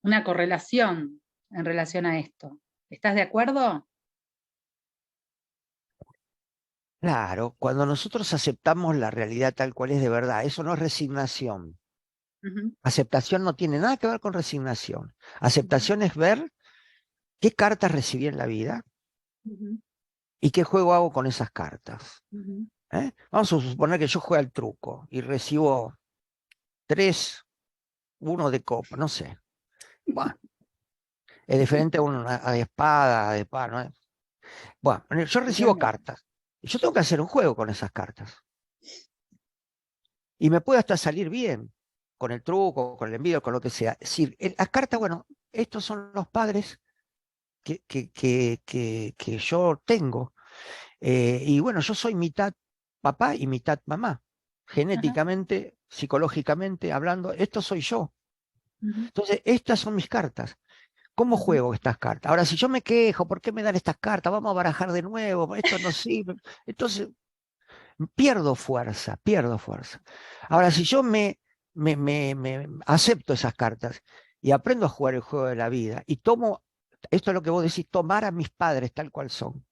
Speaker 1: una correlación en relación a esto. ¿Estás de acuerdo?
Speaker 2: Claro, cuando nosotros aceptamos la realidad tal cual es de verdad, eso no es resignación.
Speaker 1: Ujú,
Speaker 2: Aceptación no tiene nada que ver con resignación. Aceptación es ver qué cartas recibí en la vida
Speaker 1: ujú,
Speaker 2: y qué juego hago con esas cartas.
Speaker 1: ujú,
Speaker 2: Vamos a suponer que yo juego al truco y recibo 3, 1 de copa, no sé. Bueno, es diferente a una a espada, de par, ¿no? Bueno, yo recibo
Speaker 1: totalmente.
Speaker 2: cartas y yo tengo que hacer un juego con esas cartas. Y me puede hasta salir bien con el truco, con el envío, con lo que sea. Es decir, las cartas, bueno, estos son los padres que yo tengo. Y bueno, yo soy mitad papá y mitad mamá.
Speaker 1: Ajá,
Speaker 2: Genéticamente, psicológicamente hablando, esto soy yo.
Speaker 1: ujú,
Speaker 2: Entonces, estas son mis cartas. ¿Cómo
Speaker 1: ujú,
Speaker 2: juego estas cartas? Ahora, si yo me quejo, ¿por qué me dan estas cartas? Vamos a barajar de nuevo, esto no sirve. Entonces, pierdo fuerza, pierdo fuerza. Ahora, si yo me acepto esas cartas y aprendo a jugar el juego de la vida y tomo, esto es lo que vos decís, tomar a mis padres tal cual son,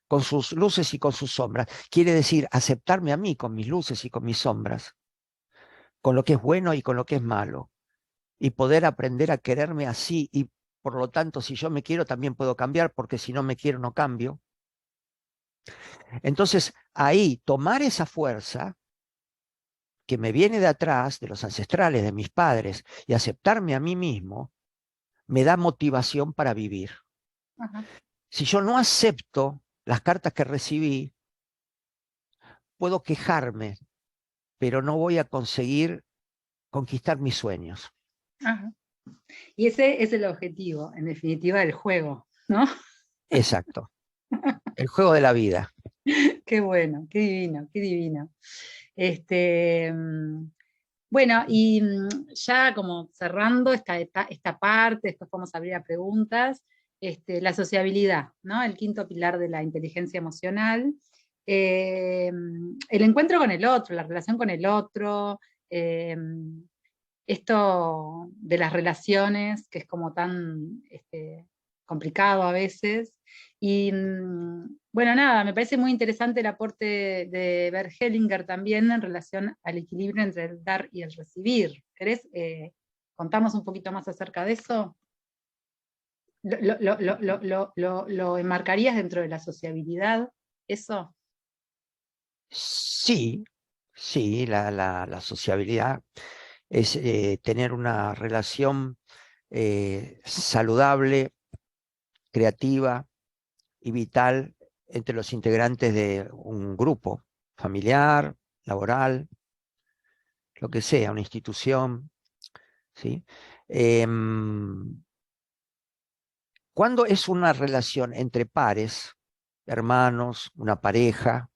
Speaker 2: con sus luces y con sus sombras, quiere decir aceptarme a mí con mis luces y con mis sombras, con lo que es bueno y con lo que es malo, y poder aprender a quererme así y por lo tanto, si yo me quiero, también puedo cambiar, porque si no me quiero, no cambio. Entonces, ahí, tomar esa fuerza que me viene de atrás, de los ancestrales, de mis padres, y aceptarme a mí mismo, me da motivación para vivir.
Speaker 1: ajá,
Speaker 2: Si yo no acepto las cartas que recibí, puedo quejarme, pero no voy a conseguir conquistar mis sueños.
Speaker 1: ajá. Y ese es el objetivo, en definitiva, del juego, ¿no?
Speaker 2: Exacto. El juego de la vida.
Speaker 1: Qué bueno, qué divino, qué divino. Este, mm, bueno, y ya como cerrando esta parte, después vamos a abrir a preguntas, la sociabilidad, ¿no? El quinto pilar de la inteligencia emocional. El encuentro con el otro, la relación con el otro, eh, esto de las relaciones, que es como tan complicado a veces. Y bueno, nada, me parece muy interesante el aporte de Bert Hellinger también en relación al equilibrio entre el dar y el recibir. ¿Querés contarnos un poquito más acerca de eso? ¿Lo enmarcarías dentro de la sociabilidad? ¿Eso?
Speaker 2: Sí, sí, la sociabilidad es tener una relación saludable, creativa y vital entre los integrantes de un grupo familiar, laboral, lo que sea, una institución, ¿sí? Cuando es una relación entre pares, hermanos, una pareja,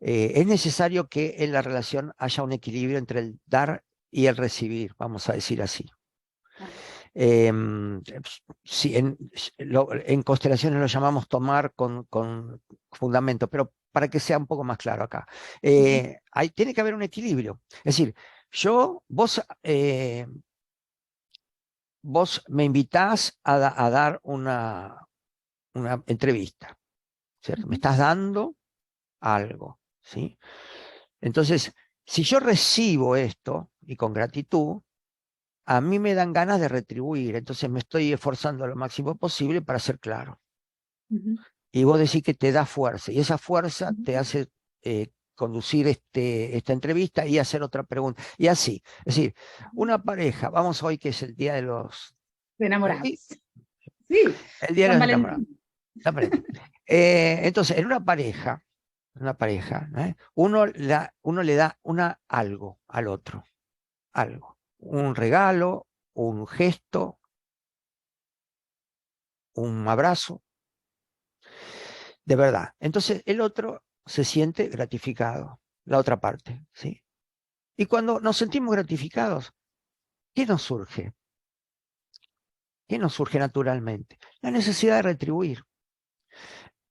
Speaker 2: es necesario que en la relación haya un equilibrio entre el dar y el recibir, vamos a decir así.
Speaker 1: Ah,
Speaker 2: Sí, en constelaciones lo llamamos tomar con fundamento, pero para que sea un poco más claro acá,
Speaker 1: ujú,
Speaker 2: tiene que haber un equilibrio. Es decir, vos me invitás a dar una entrevista, ¿cierto? Me
Speaker 1: ujú,
Speaker 2: estás dando algo, ¿sí? Entonces, Si yo recibo esto, y con gratitud, a mí me dan ganas de retribuir, entonces me estoy esforzando lo máximo posible para ser claro. Y vos decís que te da fuerza, y esa fuerza te hace conducir esta entrevista y hacer otra pregunta. Y así, es decir, una pareja, vamos hoy que es el Día de los...
Speaker 1: Enamorados. Sí,
Speaker 2: el Día de
Speaker 1: San
Speaker 2: los Enamorados.
Speaker 1: Valentín.
Speaker 2: Entonces, en una pareja, uno le da algo al otro, algo, un regalo, un gesto, un abrazo, de verdad. Entonces el otro se siente gratificado, la otra parte, ¿sí? Y cuando nos sentimos gratificados, ¿qué nos surge? ¿Qué nos surge naturalmente? La necesidad de retribuir.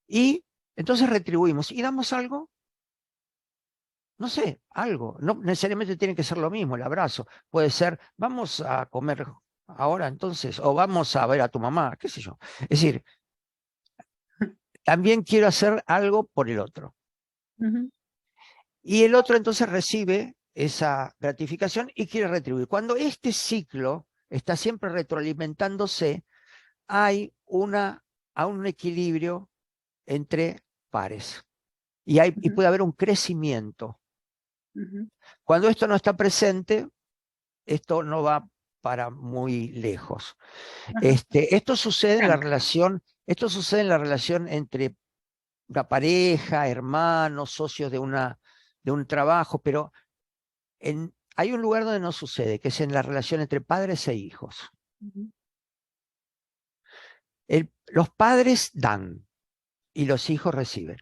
Speaker 2: Y entonces retribuimos y damos algo, no sé, algo. No necesariamente tiene que ser lo mismo, el abrazo. Puede ser, vamos a comer ahora entonces, o vamos a ver a tu mamá, qué sé yo. Es decir, también quiero hacer algo por el otro. Y el otro entonces recibe esa gratificación y quiere retribuir. Cuando este ciclo está siempre retroalimentándose, hay un equilibrio entre pares. Y puede haber un crecimiento. Cuando esto no está presente, esto no va para muy lejos. Esto sucede en la relación entre una pareja, hermanos, socios de un trabajo, pero hay un lugar donde no sucede, que es en la relación entre padres e hijos. Los padres dan y los hijos reciben.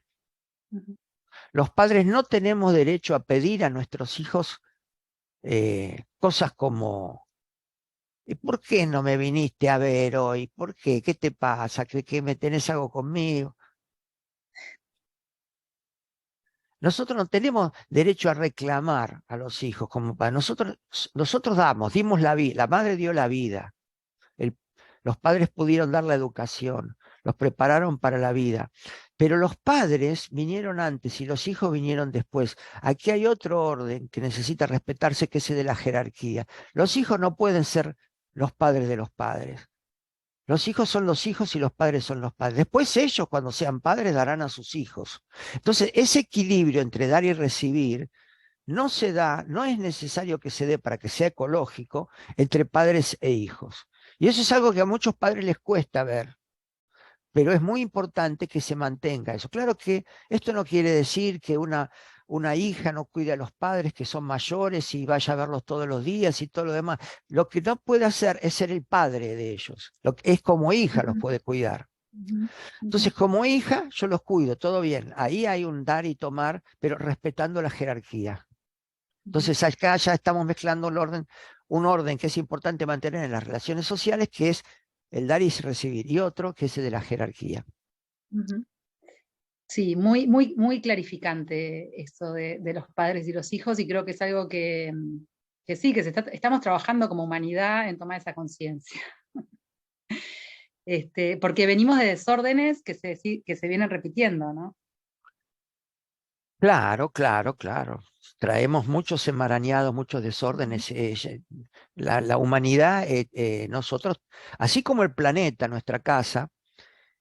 Speaker 2: Los padres no tenemos derecho a pedir a nuestros hijos cosas como: ¿y por qué no me viniste a ver hoy? ¿Por qué? ¿Qué te pasa? ¿Que me tenés algo conmigo? Nosotros no tenemos derecho a reclamar a los hijos como padres. Nosotros dimos la vida, la madre dio la vida. Los padres pudieron dar la educación, los prepararon para la vida. Pero los padres vinieron antes y los hijos vinieron después. Aquí hay otro orden que necesita respetarse, que es el de la jerarquía. Los hijos no pueden ser los padres de los padres. Los hijos son los hijos y los padres son los padres. Después ellos, cuando sean padres, darán a sus hijos. Entonces, ese equilibrio entre dar y recibir no se da, no es necesario que se dé para que sea ecológico entre padres e hijos. Y eso es algo que a muchos padres les cuesta ver, pero es muy importante que se mantenga eso. Claro que esto no quiere decir que una hija no cuide a los padres que son mayores y vaya a verlos todos los días y todo lo demás. Lo que no puede hacer es ser el padre de ellos. Es como hija los puede cuidar. Entonces, como hija, yo los cuido, todo bien. Ahí hay un dar y tomar, pero respetando la jerarquía. Entonces acá ya estamos mezclando un orden que es importante mantener en las relaciones sociales, que es el dar y recibir, y otro que es el de la jerarquía.
Speaker 1: Sí, muy, muy, muy clarificante eso de los padres y los hijos, y creo que es algo que sí, que estamos trabajando como humanidad en tomar esa conciencia. Porque venimos de desórdenes que se vienen repitiendo, ¿no?
Speaker 2: Claro, claro, claro. Traemos muchos enmarañados, muchos desórdenes. La humanidad, nosotros, así como el planeta, nuestra casa,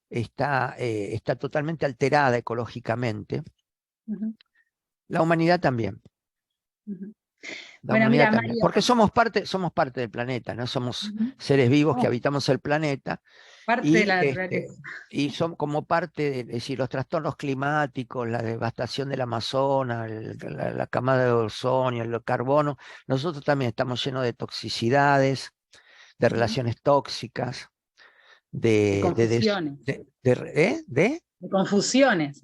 Speaker 2: está totalmente alterada ecológicamente, la humanidad también. La
Speaker 1: Bueno,
Speaker 2: humanidad
Speaker 1: mira,
Speaker 2: también.
Speaker 1: Mario.
Speaker 2: Porque somos parte del planeta, ¿no? Somos seres vivos que habitamos el planeta.
Speaker 1: Parte de la naturaleza.
Speaker 2: Y son como parte de, es decir, los trastornos climáticos, la devastación del Amazonas, la camada de ozono, el carbono. Nosotros también estamos llenos de toxicidades, de relaciones tóxicas,
Speaker 1: De confusiones.
Speaker 2: de
Speaker 1: confusiones.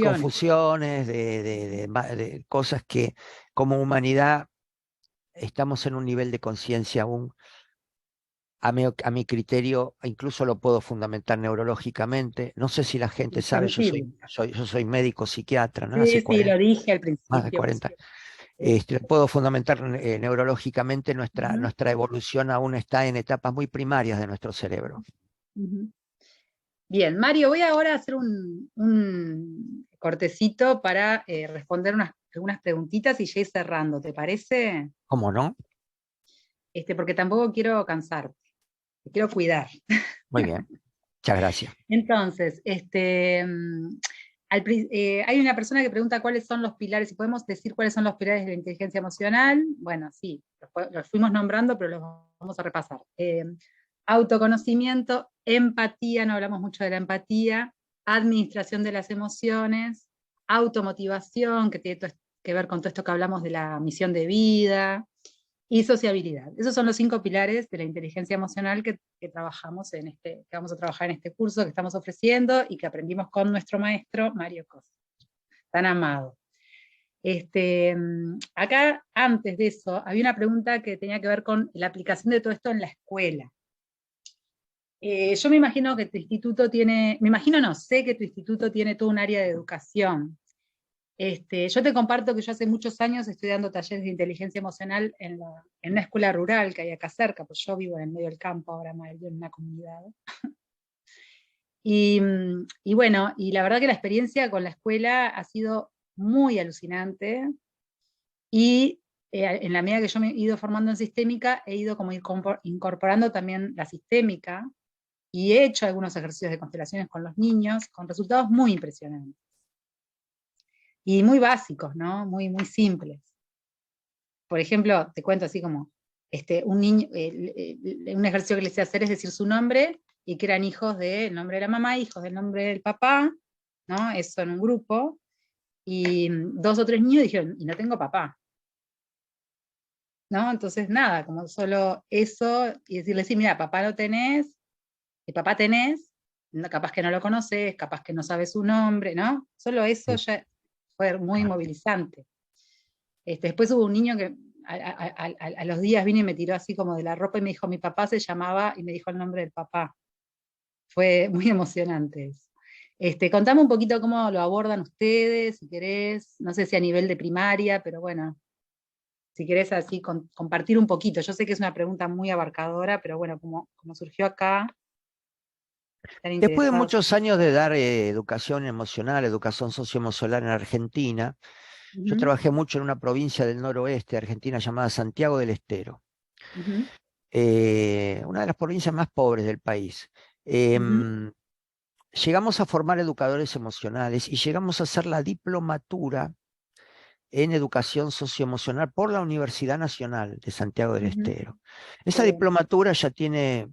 Speaker 2: confusiones, de cosas que como humanidad estamos en un nivel de conciencia aún. A mi criterio, incluso lo puedo fundamentar neurológicamente. No sé si la gente sabe, yo soy médico psiquiatra, ¿no?
Speaker 1: Sí, sí, lo dije al principio.
Speaker 2: Más de 40. Lo puedo fundamentar neurológicamente. Nuestra evolución aún está en etapas muy primarias de nuestro cerebro.
Speaker 1: Bien, Mario, voy ahora a hacer un cortecito para responder algunas preguntitas y ya ir cerrando, ¿te parece?
Speaker 2: ¿Cómo no?
Speaker 1: Porque tampoco quiero cansarte, te quiero cuidar.
Speaker 2: Muy bien, muchas gracias.
Speaker 1: Entonces, hay una persona que pregunta cuáles son los pilares, si podemos decir cuáles son los pilares de la inteligencia emocional. Bueno, sí, los fuimos nombrando, pero los vamos a repasar. Autoconocimiento, empatía, no hablamos mucho de la empatía, administración de las emociones, automotivación, que tiene que ver con todo esto que hablamos de la misión de vida, y sociabilidad. Esos son los 5 pilares de la inteligencia emocional que trabajamos que vamos a trabajar en este curso que estamos ofreciendo y que aprendimos con nuestro maestro Mario Costa, tan amado. Acá, antes de eso, había una pregunta que tenía que ver con la aplicación de todo esto en la escuela. Yo me imagino que tu instituto tiene, me imagino no, sé que tu instituto tiene todo un área de educación. Yo te comparto que yo hace muchos años estoy dando talleres de inteligencia emocional en una escuela rural que hay acá cerca, pues yo vivo en el medio del campo ahora, en una comunidad. Y bueno, y la verdad que la experiencia con la escuela ha sido muy alucinante, y en la medida que yo me he ido formando en sistémica, he ido como incorporando también la sistémica, y he hecho algunos ejercicios de constelaciones con los niños, con resultados muy impresionantes. Y muy básicos, ¿no? Muy, muy simples. Por ejemplo, te cuento así como, un niño, un ejercicio que les hice hacer es decir su nombre, y que eran hijos del nombre de la mamá, hijos del nombre del papá, ¿no? Eso en un grupo, y 2 o 3 niños dijeron, y no tengo papá, ¿no? Entonces nada, como solo eso, y decirles, sí, mira, papá lo tenés, y papá tenés, capaz que no lo conoces, capaz que no sabes su nombre, ¿no? Solo eso ya fue muy movilizante. Después hubo un niño que a los días vino y me tiró así como de la ropa y me dijo, mi papá se llamaba, y me dijo el nombre del papá. Fue muy emocionante eso. Contame un poquito cómo lo abordan ustedes, si querés, no sé si a nivel de primaria, pero bueno, si querés así compartir un poquito. Yo sé que es una pregunta muy abarcadora, pero bueno, como surgió acá, están
Speaker 2: Después de
Speaker 1: interesados.
Speaker 2: muchos años de dar educación emocional, educación socioemocional en Argentina, yo
Speaker 1: Ujú,
Speaker 2: trabajé mucho en una provincia del noroeste de Argentina llamada Santiago del Estero,
Speaker 1: ujú,
Speaker 2: una de las provincias más pobres del país.
Speaker 1: ujú.
Speaker 2: Llegamos a formar educadores emocionales y llegamos a hacer la diplomatura en educación socioemocional por la Universidad Nacional de Santiago del
Speaker 1: Ujú,
Speaker 2: Estero.
Speaker 1: qué
Speaker 2: Esa
Speaker 1: bien.
Speaker 2: diplomatura ya tiene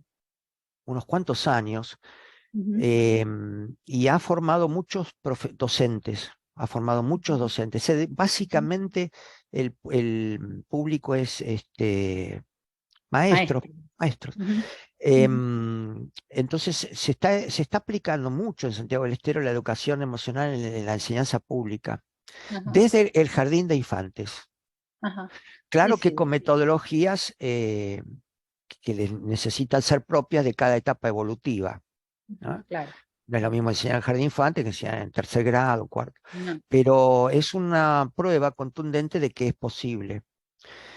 Speaker 2: unos cuantos años,
Speaker 1: Ujú,
Speaker 2: y ha formado muchos docentes, ha formado muchos docentes.
Speaker 1: ujú.
Speaker 2: Básicamente el público es maestros,
Speaker 1: Maestro.
Speaker 2: maestros.
Speaker 1: Ujú, ujú.
Speaker 2: Entonces se está aplicando mucho en Santiago del Estero la educación emocional en la enseñanza pública,
Speaker 1: Ajá,
Speaker 2: desde el jardín de infantes.
Speaker 1: ajá. Sí,
Speaker 2: Claro que
Speaker 1: sí,
Speaker 2: con metodologías que necesitan ser propias de cada etapa evolutiva, ¿no?
Speaker 1: claro.
Speaker 2: No es lo mismo enseñar en jardín infante que enseñar en tercer grado, cuarto.
Speaker 1: No,
Speaker 2: Pero es una prueba contundente de que es posible.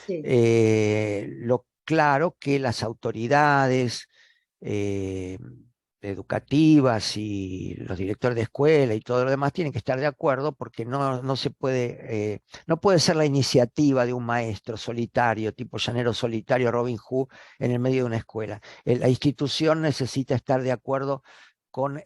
Speaker 1: sí.
Speaker 2: Lo claro que las autoridades eh, educativas y los directores de escuela y todo lo demás tienen que estar de acuerdo, porque no se puede, no puede ser la iniciativa de un maestro solitario, tipo llanero solitario, Robin Hood, en el medio de una escuela. La institución necesita estar de acuerdo con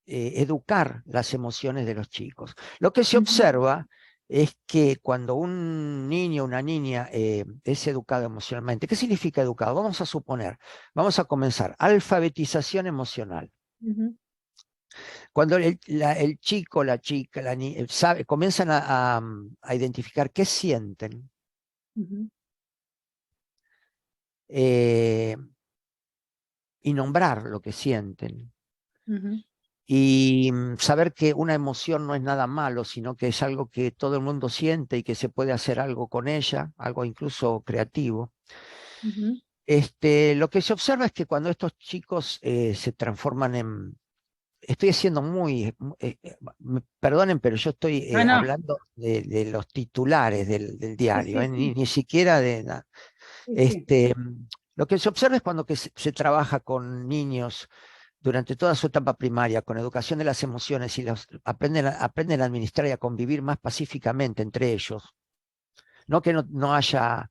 Speaker 2: educar las emociones de los chicos. Lo que se
Speaker 1: Ujú,
Speaker 2: observa es que cuando un niño o una niña es educado emocionalmente, ¿qué significa educado? Vamos a suponer, vamos a comenzar, alfabetización emocional.
Speaker 1: ujú,
Speaker 2: Cuando el chico, la chica, comienzan a identificar qué sienten,
Speaker 1: ujú,
Speaker 2: eh, y nombrar lo que sienten,
Speaker 1: ujú,
Speaker 2: y saber que una emoción no es nada malo, sino que es algo que todo el mundo siente y que se puede hacer algo con ella, algo incluso creativo.
Speaker 1: ujú.
Speaker 2: Lo que se observa es que cuando estos chicos se transforman en... Estoy haciendo perdonen, pero yo estoy
Speaker 1: No, no.
Speaker 2: hablando de los titulares del
Speaker 1: Sí,
Speaker 2: diario,
Speaker 1: sí,
Speaker 2: ni,
Speaker 1: sí.
Speaker 2: ni siquiera de nada.
Speaker 1: Sí, sí.
Speaker 2: Este, lo que se observa es cuando se trabaja con niños durante toda su etapa primaria, con educación de las emociones, y aprenden a administrar y a convivir más pacíficamente entre ellos, no que no haya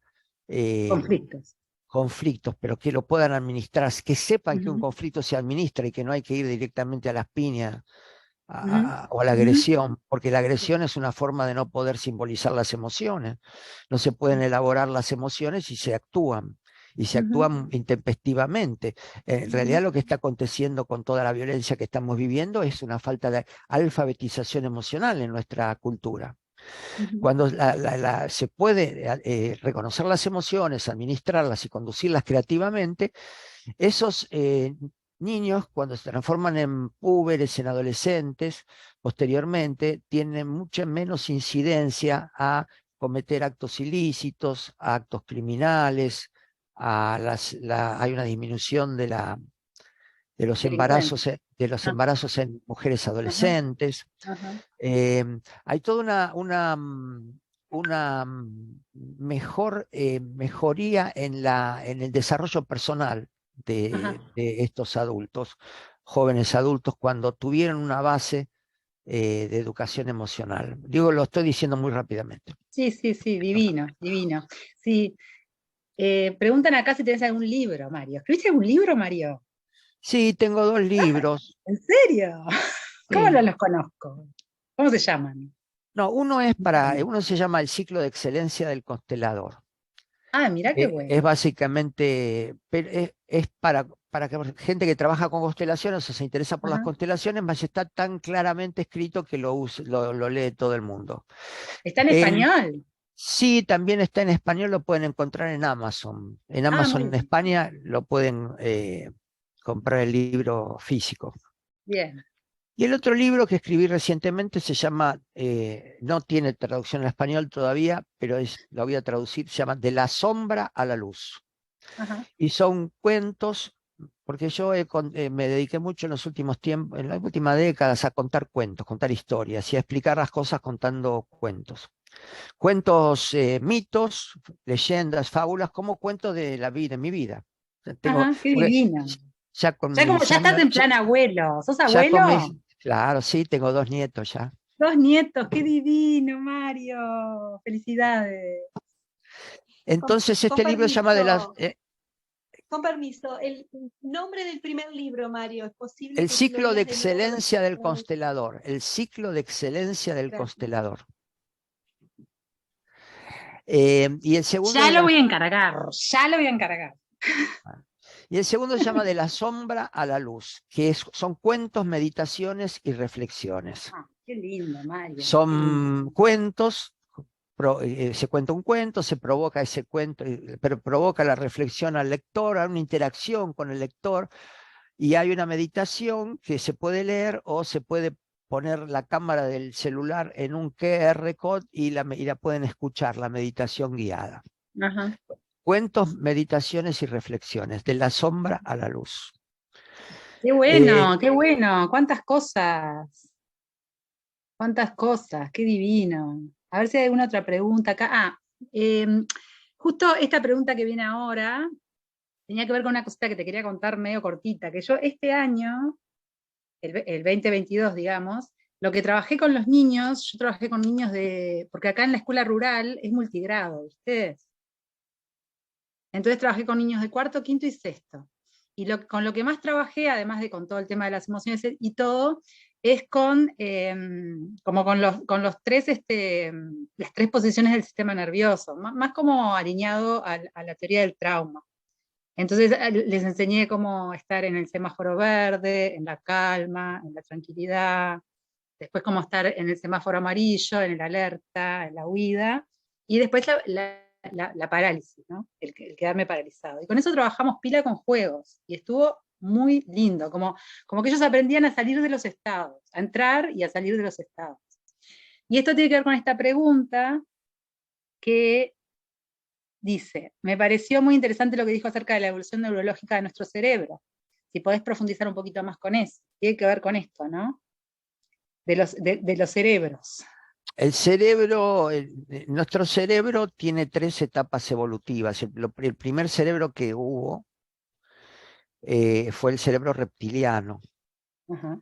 Speaker 1: Conflictos.
Speaker 2: conflictos, pero que lo puedan administrar, que sepan que un
Speaker 1: Ujú,
Speaker 2: conflicto se administra y que no hay que ir directamente a las piñas
Speaker 1: ujú,
Speaker 2: o a la
Speaker 1: ujú.
Speaker 2: agresión, porque la agresión es una forma de no poder simbolizar las emociones. No se pueden elaborar las emociones y se actúan
Speaker 1: Ujú,
Speaker 2: intempestivamente. En realidad
Speaker 1: ujú,
Speaker 2: lo que está aconteciendo con toda la violencia que estamos viviendo es una falta de alfabetización emocional en nuestra cultura.
Speaker 1: ujú.
Speaker 2: Cuando se puede reconocer las emociones, administrarlas y conducirlas creativamente, esos niños, cuando se transforman en púberes, en adolescentes, posteriormente, tienen mucha menos incidencia a cometer actos ilícitos, a actos criminales, hay una disminución de los
Speaker 1: Delincuentes.
Speaker 2: embarazos,
Speaker 1: Ah,
Speaker 2: en mujeres
Speaker 1: ajá,
Speaker 2: adolescentes.
Speaker 1: ajá,
Speaker 2: Hay toda una mejor mejoría en el desarrollo personal
Speaker 1: ajá.
Speaker 2: de estos adultos, jóvenes adultos, cuando tuvieron una base de educación emocional. Digo, lo estoy diciendo muy rápidamente.
Speaker 1: Sí, sí, sí, divino, divino. Sí, preguntan acá si tenés algún libro, Mario. ¿Escribiste algún libro, Mario?
Speaker 2: Sí, tengo 2 libros.
Speaker 1: ¿En serio? ¿Cómo no
Speaker 2: Sí.
Speaker 1: los conozco? ¿Cómo se llaman?
Speaker 2: No, uno se llama El ciclo de excelencia del constelador.
Speaker 1: Ah, mirá qué bueno.
Speaker 2: Es básicamente, es para gente que trabaja con constelaciones o se interesa por las
Speaker 1: Ajá.
Speaker 2: constelaciones, más está tan claramente escrito que lo lee todo el mundo.
Speaker 1: ¿Está en
Speaker 2: El,
Speaker 1: español?
Speaker 2: sí, también está en español, lo pueden encontrar en Amazon. En
Speaker 1: Ah,
Speaker 2: Amazon
Speaker 1: muy
Speaker 2: en
Speaker 1: bien.
Speaker 2: España lo pueden comprar el libro físico.
Speaker 1: Bien.
Speaker 2: Y el otro libro que escribí recientemente se llama, no tiene traducción en español todavía, pero lo voy a traducir, se llama De la sombra a la luz.
Speaker 1: Ajá.
Speaker 2: Y son cuentos, porque yo me dediqué mucho en los últimos tiempos, en las últimas décadas, a contar cuentos, contar historias y a explicar las cosas contando cuentos. Cuentos, mitos, leyendas, fábulas, como cuentos de la vida, de mi vida. O sea,
Speaker 1: Ajá, qué
Speaker 2: porque
Speaker 1: divino.
Speaker 2: ya con
Speaker 1: Ya como,
Speaker 2: mis
Speaker 1: ya estás
Speaker 2: años,
Speaker 1: en plan abuelo. ¿Sos
Speaker 2: ya con
Speaker 1: abuelo?
Speaker 2: mis, claro, sí, tengo 2 nietos ya.
Speaker 1: Dos nietos, qué divino, Mario. Felicidades.
Speaker 3: Con,
Speaker 2: Entonces
Speaker 3: con
Speaker 2: este libro se llama
Speaker 3: permiso, con permiso, el nombre del primer libro, Mario, ¿es posible
Speaker 2: El
Speaker 3: que lo
Speaker 2: ciclo de
Speaker 3: digas de nuevo para
Speaker 2: excelencia del
Speaker 3: para-
Speaker 2: constelador. El ciclo de excelencia del
Speaker 3: Gracias.
Speaker 2: constelador. Y el segundo
Speaker 1: Ya lo voy a encargar, ya lo voy a encargar.
Speaker 2: se llama De la sombra a la luz, son cuentos, meditaciones y reflexiones.
Speaker 1: Ah, qué lindo, Mario, qué lindo.
Speaker 2: Son cuentos, se cuenta un cuento, se provoca ese cuento, pero provoca la reflexión al lector, hay una interacción con el lector, y hay una meditación que se puede leer o se puede poner la cámara del celular en un QR code y la pueden escuchar, la meditación guiada.
Speaker 1: Ajá.
Speaker 2: Cuentos, meditaciones y reflexiones, de la sombra a la luz.
Speaker 1: Qué
Speaker 2: Eh,
Speaker 1: bueno, qué bueno. Cuántas cosas, qué divino. A ver si hay alguna otra pregunta acá. Justo esta pregunta que viene ahora tenía que ver con una cosita que te quería contar medio cortita, que yo este año, el 2022, digamos, lo que trabajé con los niños, yo trabajé con niños porque acá en la escuela rural es multigrado, ¿viste? Entonces trabajé con niños de cuarto, quinto y sexto. Y con lo que más trabajé, además de con todo el tema de las emociones y todo, es como con los tres, las tres posiciones del sistema nervioso, más como alineado a la teoría del trauma. Entonces les enseñé cómo estar en el semáforo verde, en la calma, en la tranquilidad, después cómo estar en el semáforo amarillo, en el alerta, en la huida, y después la parálisis, ¿no? El quedarme paralizado. Y con eso trabajamos pila con juegos, y estuvo muy lindo, como que ellos aprendían a salir de los estados, a entrar y a salir de los estados. Y esto tiene que ver con esta pregunta que dice, me pareció muy interesante lo que dijo acerca de la evolución neurológica de nuestro cerebro. Si podés profundizar un poquito más con eso. Tiene que ver con esto, ¿no? De los cerebros.
Speaker 2: el cerebro, nuestro cerebro tiene 3 etapas evolutivas. El primer cerebro que hubo fue el cerebro reptiliano,
Speaker 1: Ajá,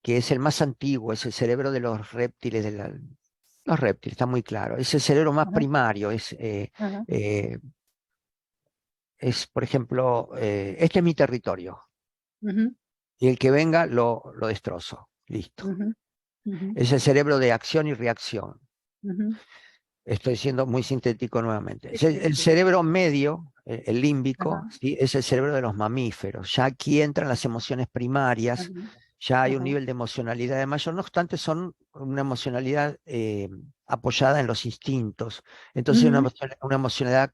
Speaker 2: que es el más antiguo, es el cerebro de los reptiles, los reptiles, está muy claro. Es el cerebro más
Speaker 1: ajá,
Speaker 2: primario,
Speaker 1: ajá,
Speaker 2: por ejemplo, este es mi territorio,
Speaker 1: ujú,
Speaker 2: y el que venga lo destrozo. Listo.
Speaker 1: ujú, ujú,
Speaker 2: Es el cerebro de acción y reacción.
Speaker 1: ujú.
Speaker 2: Estoy siendo muy sintético nuevamente.
Speaker 1: Sí, sí,
Speaker 2: El
Speaker 1: sí.
Speaker 2: cerebro medio, el límbico,
Speaker 1: Ajá,
Speaker 2: ¿sí? Es el cerebro de los mamíferos. Ya aquí entran las emociones primarias,
Speaker 1: ajá,
Speaker 2: ya hay un
Speaker 1: ajá.
Speaker 2: nivel de emocionalidad de mayor, no obstante son una emocionalidad apoyada en los instintos, entonces
Speaker 1: Ujú,
Speaker 2: una emocionalidad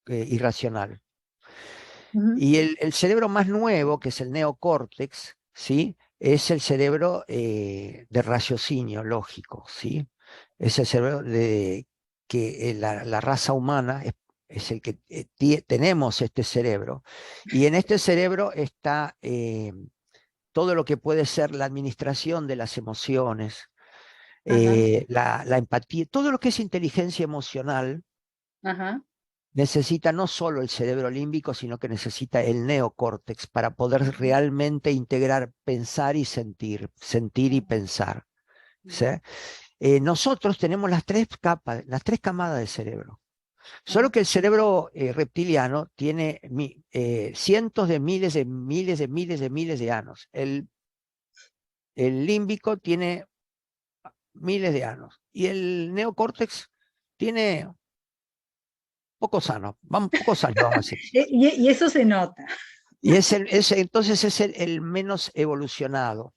Speaker 2: irracional.
Speaker 1: ujú,
Speaker 2: Y el cerebro más nuevo, que es el neocórtex, ¿sí? Es el cerebro de raciocinio lógico, ¿sí? Es el cerebro de que la raza humana es el que tenemos este cerebro. Y en este cerebro está todo lo que puede ser la administración de las emociones,
Speaker 1: ajá,
Speaker 2: la empatía, todo lo que es inteligencia emocional
Speaker 1: ajá.
Speaker 2: necesita no solo el cerebro límbico, sino que necesita el neocórtex para poder
Speaker 1: Ujú,
Speaker 2: realmente integrar pensar y sentir, sentir y pensar. ¿Sí?
Speaker 1: ujú,
Speaker 2: Nosotros tenemos las tres capas, las tres camadas del cerebro. Solo
Speaker 1: ajá,
Speaker 2: que el cerebro reptiliano tiene cientos de miles de miles de miles de miles de años. El límbico tiene miles de años. Y el neocórtex tiene pocos años, pocos años, vamos a decir.
Speaker 1: Y eso se nota.
Speaker 2: Y entonces es el menos evolucionado,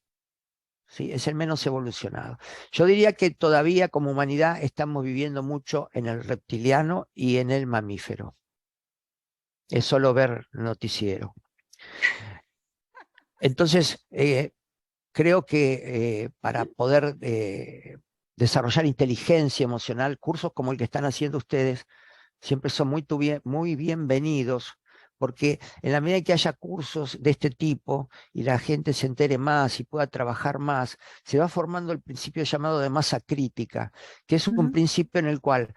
Speaker 2: ¿sí? Es el menos evolucionado. Yo diría que todavía como humanidad estamos viviendo mucho en el reptiliano y en el mamífero. Es solo ver noticiero. Entonces, creo que para poder desarrollar inteligencia emocional, cursos como el que están haciendo ustedes siempre son muy bienvenidos, porque en la medida que haya cursos de este tipo y la gente se entere más y pueda trabajar más, se va formando el principio llamado de masa crítica, que es un
Speaker 1: Ujú,
Speaker 2: principio en el cual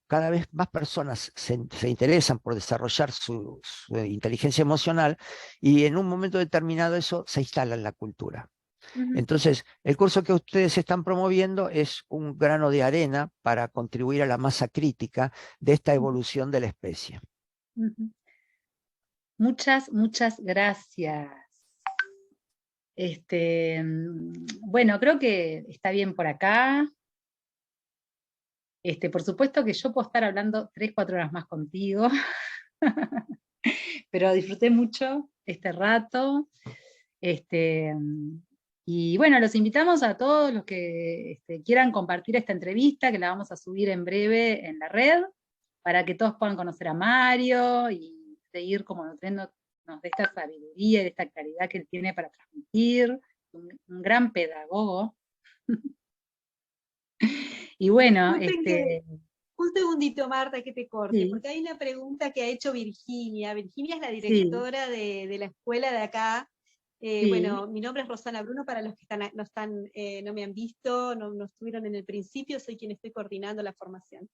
Speaker 2: cada vez más personas se interesan por desarrollar su inteligencia emocional y en un momento determinado eso se instala en la cultura.
Speaker 1: ujú,
Speaker 2: Entonces, el curso que ustedes están promoviendo es un grano de arena para contribuir a la masa crítica de esta evolución de la especie.
Speaker 1: ujú. Muchas, muchas gracias. Bueno, creo que está bien por acá. Por supuesto que yo puedo estar hablando 3, 4 horas más contigo, pero disfruté mucho este rato. Este, y bueno, los invitamos a todos los que quieran compartir esta entrevista, que la vamos a subir en breve en la red, para que todos puedan conocer a Mario y seguir como nutriéndonos de esta sabiduría y de esta claridad que él tiene para transmitir, un gran pedagogo. Y bueno,
Speaker 3: Disculpen que, un segundito, Marta, que te corte,
Speaker 1: sí,
Speaker 3: porque hay una pregunta que ha hecho Virginia. Virginia es la
Speaker 1: sí,
Speaker 3: directora de la escuela de acá.
Speaker 1: sí,
Speaker 3: Bueno, mi nombre es Rosana Bruno, para los que no me han visto, no estuvieron en el principio, soy quien estoy coordinando la formación.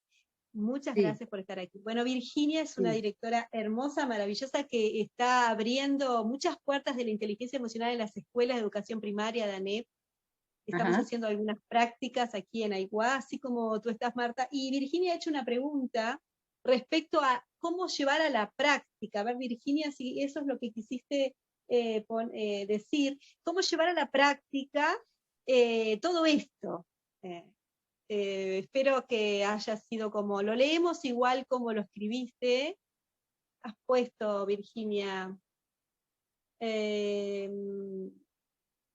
Speaker 3: Muchas
Speaker 1: sí,
Speaker 3: gracias por estar aquí. Bueno, Virginia es una
Speaker 1: sí,
Speaker 3: directora hermosa, maravillosa, que está abriendo muchas puertas de la inteligencia emocional en las escuelas de educación primaria de ANEP. Estamos
Speaker 1: ajá,
Speaker 3: haciendo algunas prácticas aquí en Aiguá, así como tú estás, Marta. Y Virginia ha hecho una pregunta respecto a cómo llevar a la práctica. A ver, Virginia, si eso es lo que quisiste decir, cómo llevar a la práctica todo esto. Eh, espero que haya sido como lo leemos, igual como lo escribiste. Has puesto, Virginia. Eh,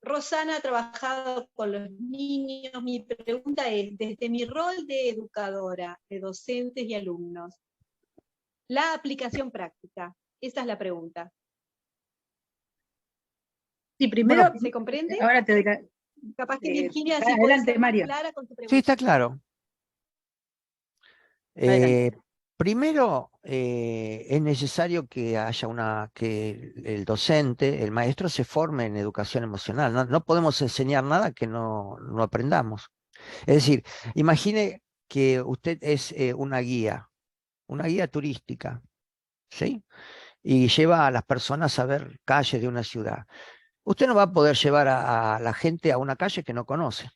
Speaker 3: Rosana ha trabajado con los niños. Mi pregunta es, desde mi rol de educadora, de docentes y alumnos, la aplicación práctica, esa es la pregunta.
Speaker 1: sí,
Speaker 2: Bueno,
Speaker 1: primero,
Speaker 3: ¿Se comprende?
Speaker 1: ahora te doy
Speaker 3: Capaz que Virginia, si puede
Speaker 1: adelante,
Speaker 3: ser más
Speaker 1: Mario,
Speaker 3: clara con tu
Speaker 2: sí,
Speaker 3: pregunta.
Speaker 2: está claro.
Speaker 1: adelante.
Speaker 2: Primero, es necesario que haya que el docente, el maestro se forme en educación emocional. No podemos enseñar nada que no aprendamos. Es decir, imagine que usted es una guía turística, ¿sí? y lleva a las personas a ver calles de una ciudad. Usted no va a poder llevar a la gente a una calle que no conoce.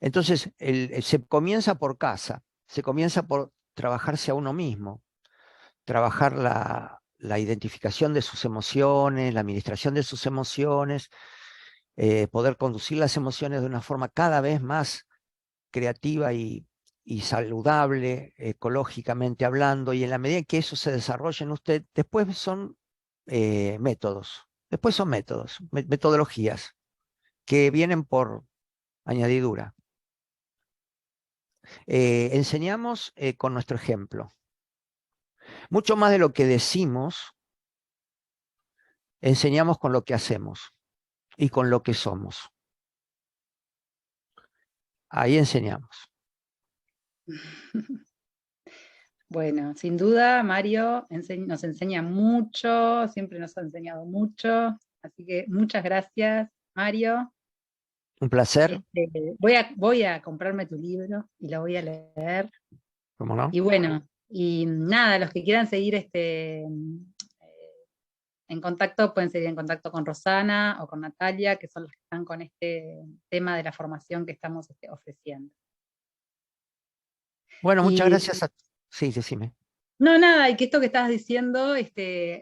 Speaker 2: Entonces, se comienza por casa, se comienza por trabajarse a uno mismo, trabajar la identificación de sus emociones, la administración de sus emociones, poder conducir las emociones de una forma cada vez más creativa y saludable, ecológicamente hablando, y en la medida en que eso se desarrolla en usted, después son métodos, metodologías que vienen por añadidura. Enseñamos con nuestro ejemplo. Mucho más de lo que decimos, enseñamos con lo que hacemos y con lo que somos. Ahí enseñamos.
Speaker 1: Bueno, sin duda, Mario nos enseña mucho, siempre nos ha enseñado mucho, así que muchas gracias, Mario.
Speaker 2: Un placer.
Speaker 1: Voy a comprarme tu libro y lo voy a leer.
Speaker 2: ¿Cómo no?
Speaker 1: Y bueno, y nada, los que quieran seguir en contacto, pueden seguir en contacto con Rosana o con Natalia, que son los que están con este tema de la formación que estamos ofreciendo.
Speaker 2: Bueno, muchas gracias a... Sí, decime.
Speaker 1: No, nada, y que esto que estabas diciendo,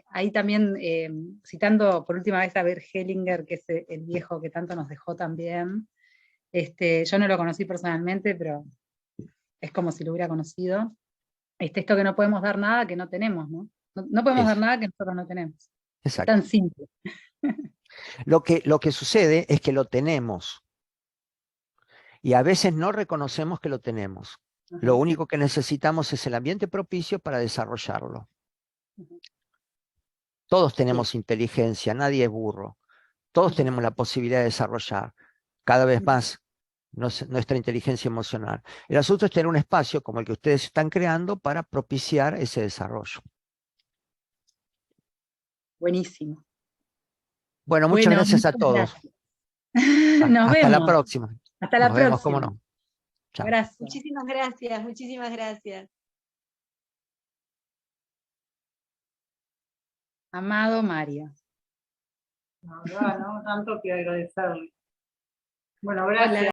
Speaker 1: ahí también, citando por última vez a Bert Hellinger, que es el viejo que tanto nos dejó también, yo no lo conocí personalmente, pero es como si lo hubiera conocido. Esto que no podemos dar nada que no tenemos, ¿no? No podemos dar nada que nosotros no tenemos.
Speaker 2: Exacto.
Speaker 1: Tan simple.
Speaker 2: Lo que sucede es que lo tenemos. Y a veces no reconocemos que lo tenemos.
Speaker 1: Ajá.
Speaker 2: Lo único que necesitamos es el ambiente propicio para desarrollarlo. Todos tenemos inteligencia, nadie es burro. Todos tenemos la posibilidad de desarrollar cada vez más nuestra inteligencia emocional. El asunto es tener un espacio como el que ustedes están creando para propiciar ese desarrollo.
Speaker 1: Buenísimo.
Speaker 2: Bueno, muchas gracias a todos.
Speaker 1: Nos
Speaker 2: hasta
Speaker 1: vemos.
Speaker 2: La próxima.
Speaker 1: Hasta la
Speaker 2: Nos
Speaker 1: próxima.
Speaker 2: vemos, cómo no. Chao.
Speaker 1: Gracias.
Speaker 3: Muchísimas gracias, muchísimas gracias.
Speaker 1: Amado Mario.
Speaker 4: La verdad, ¿no? Tanto que agradecerle. Bueno, gracias.
Speaker 1: Hola.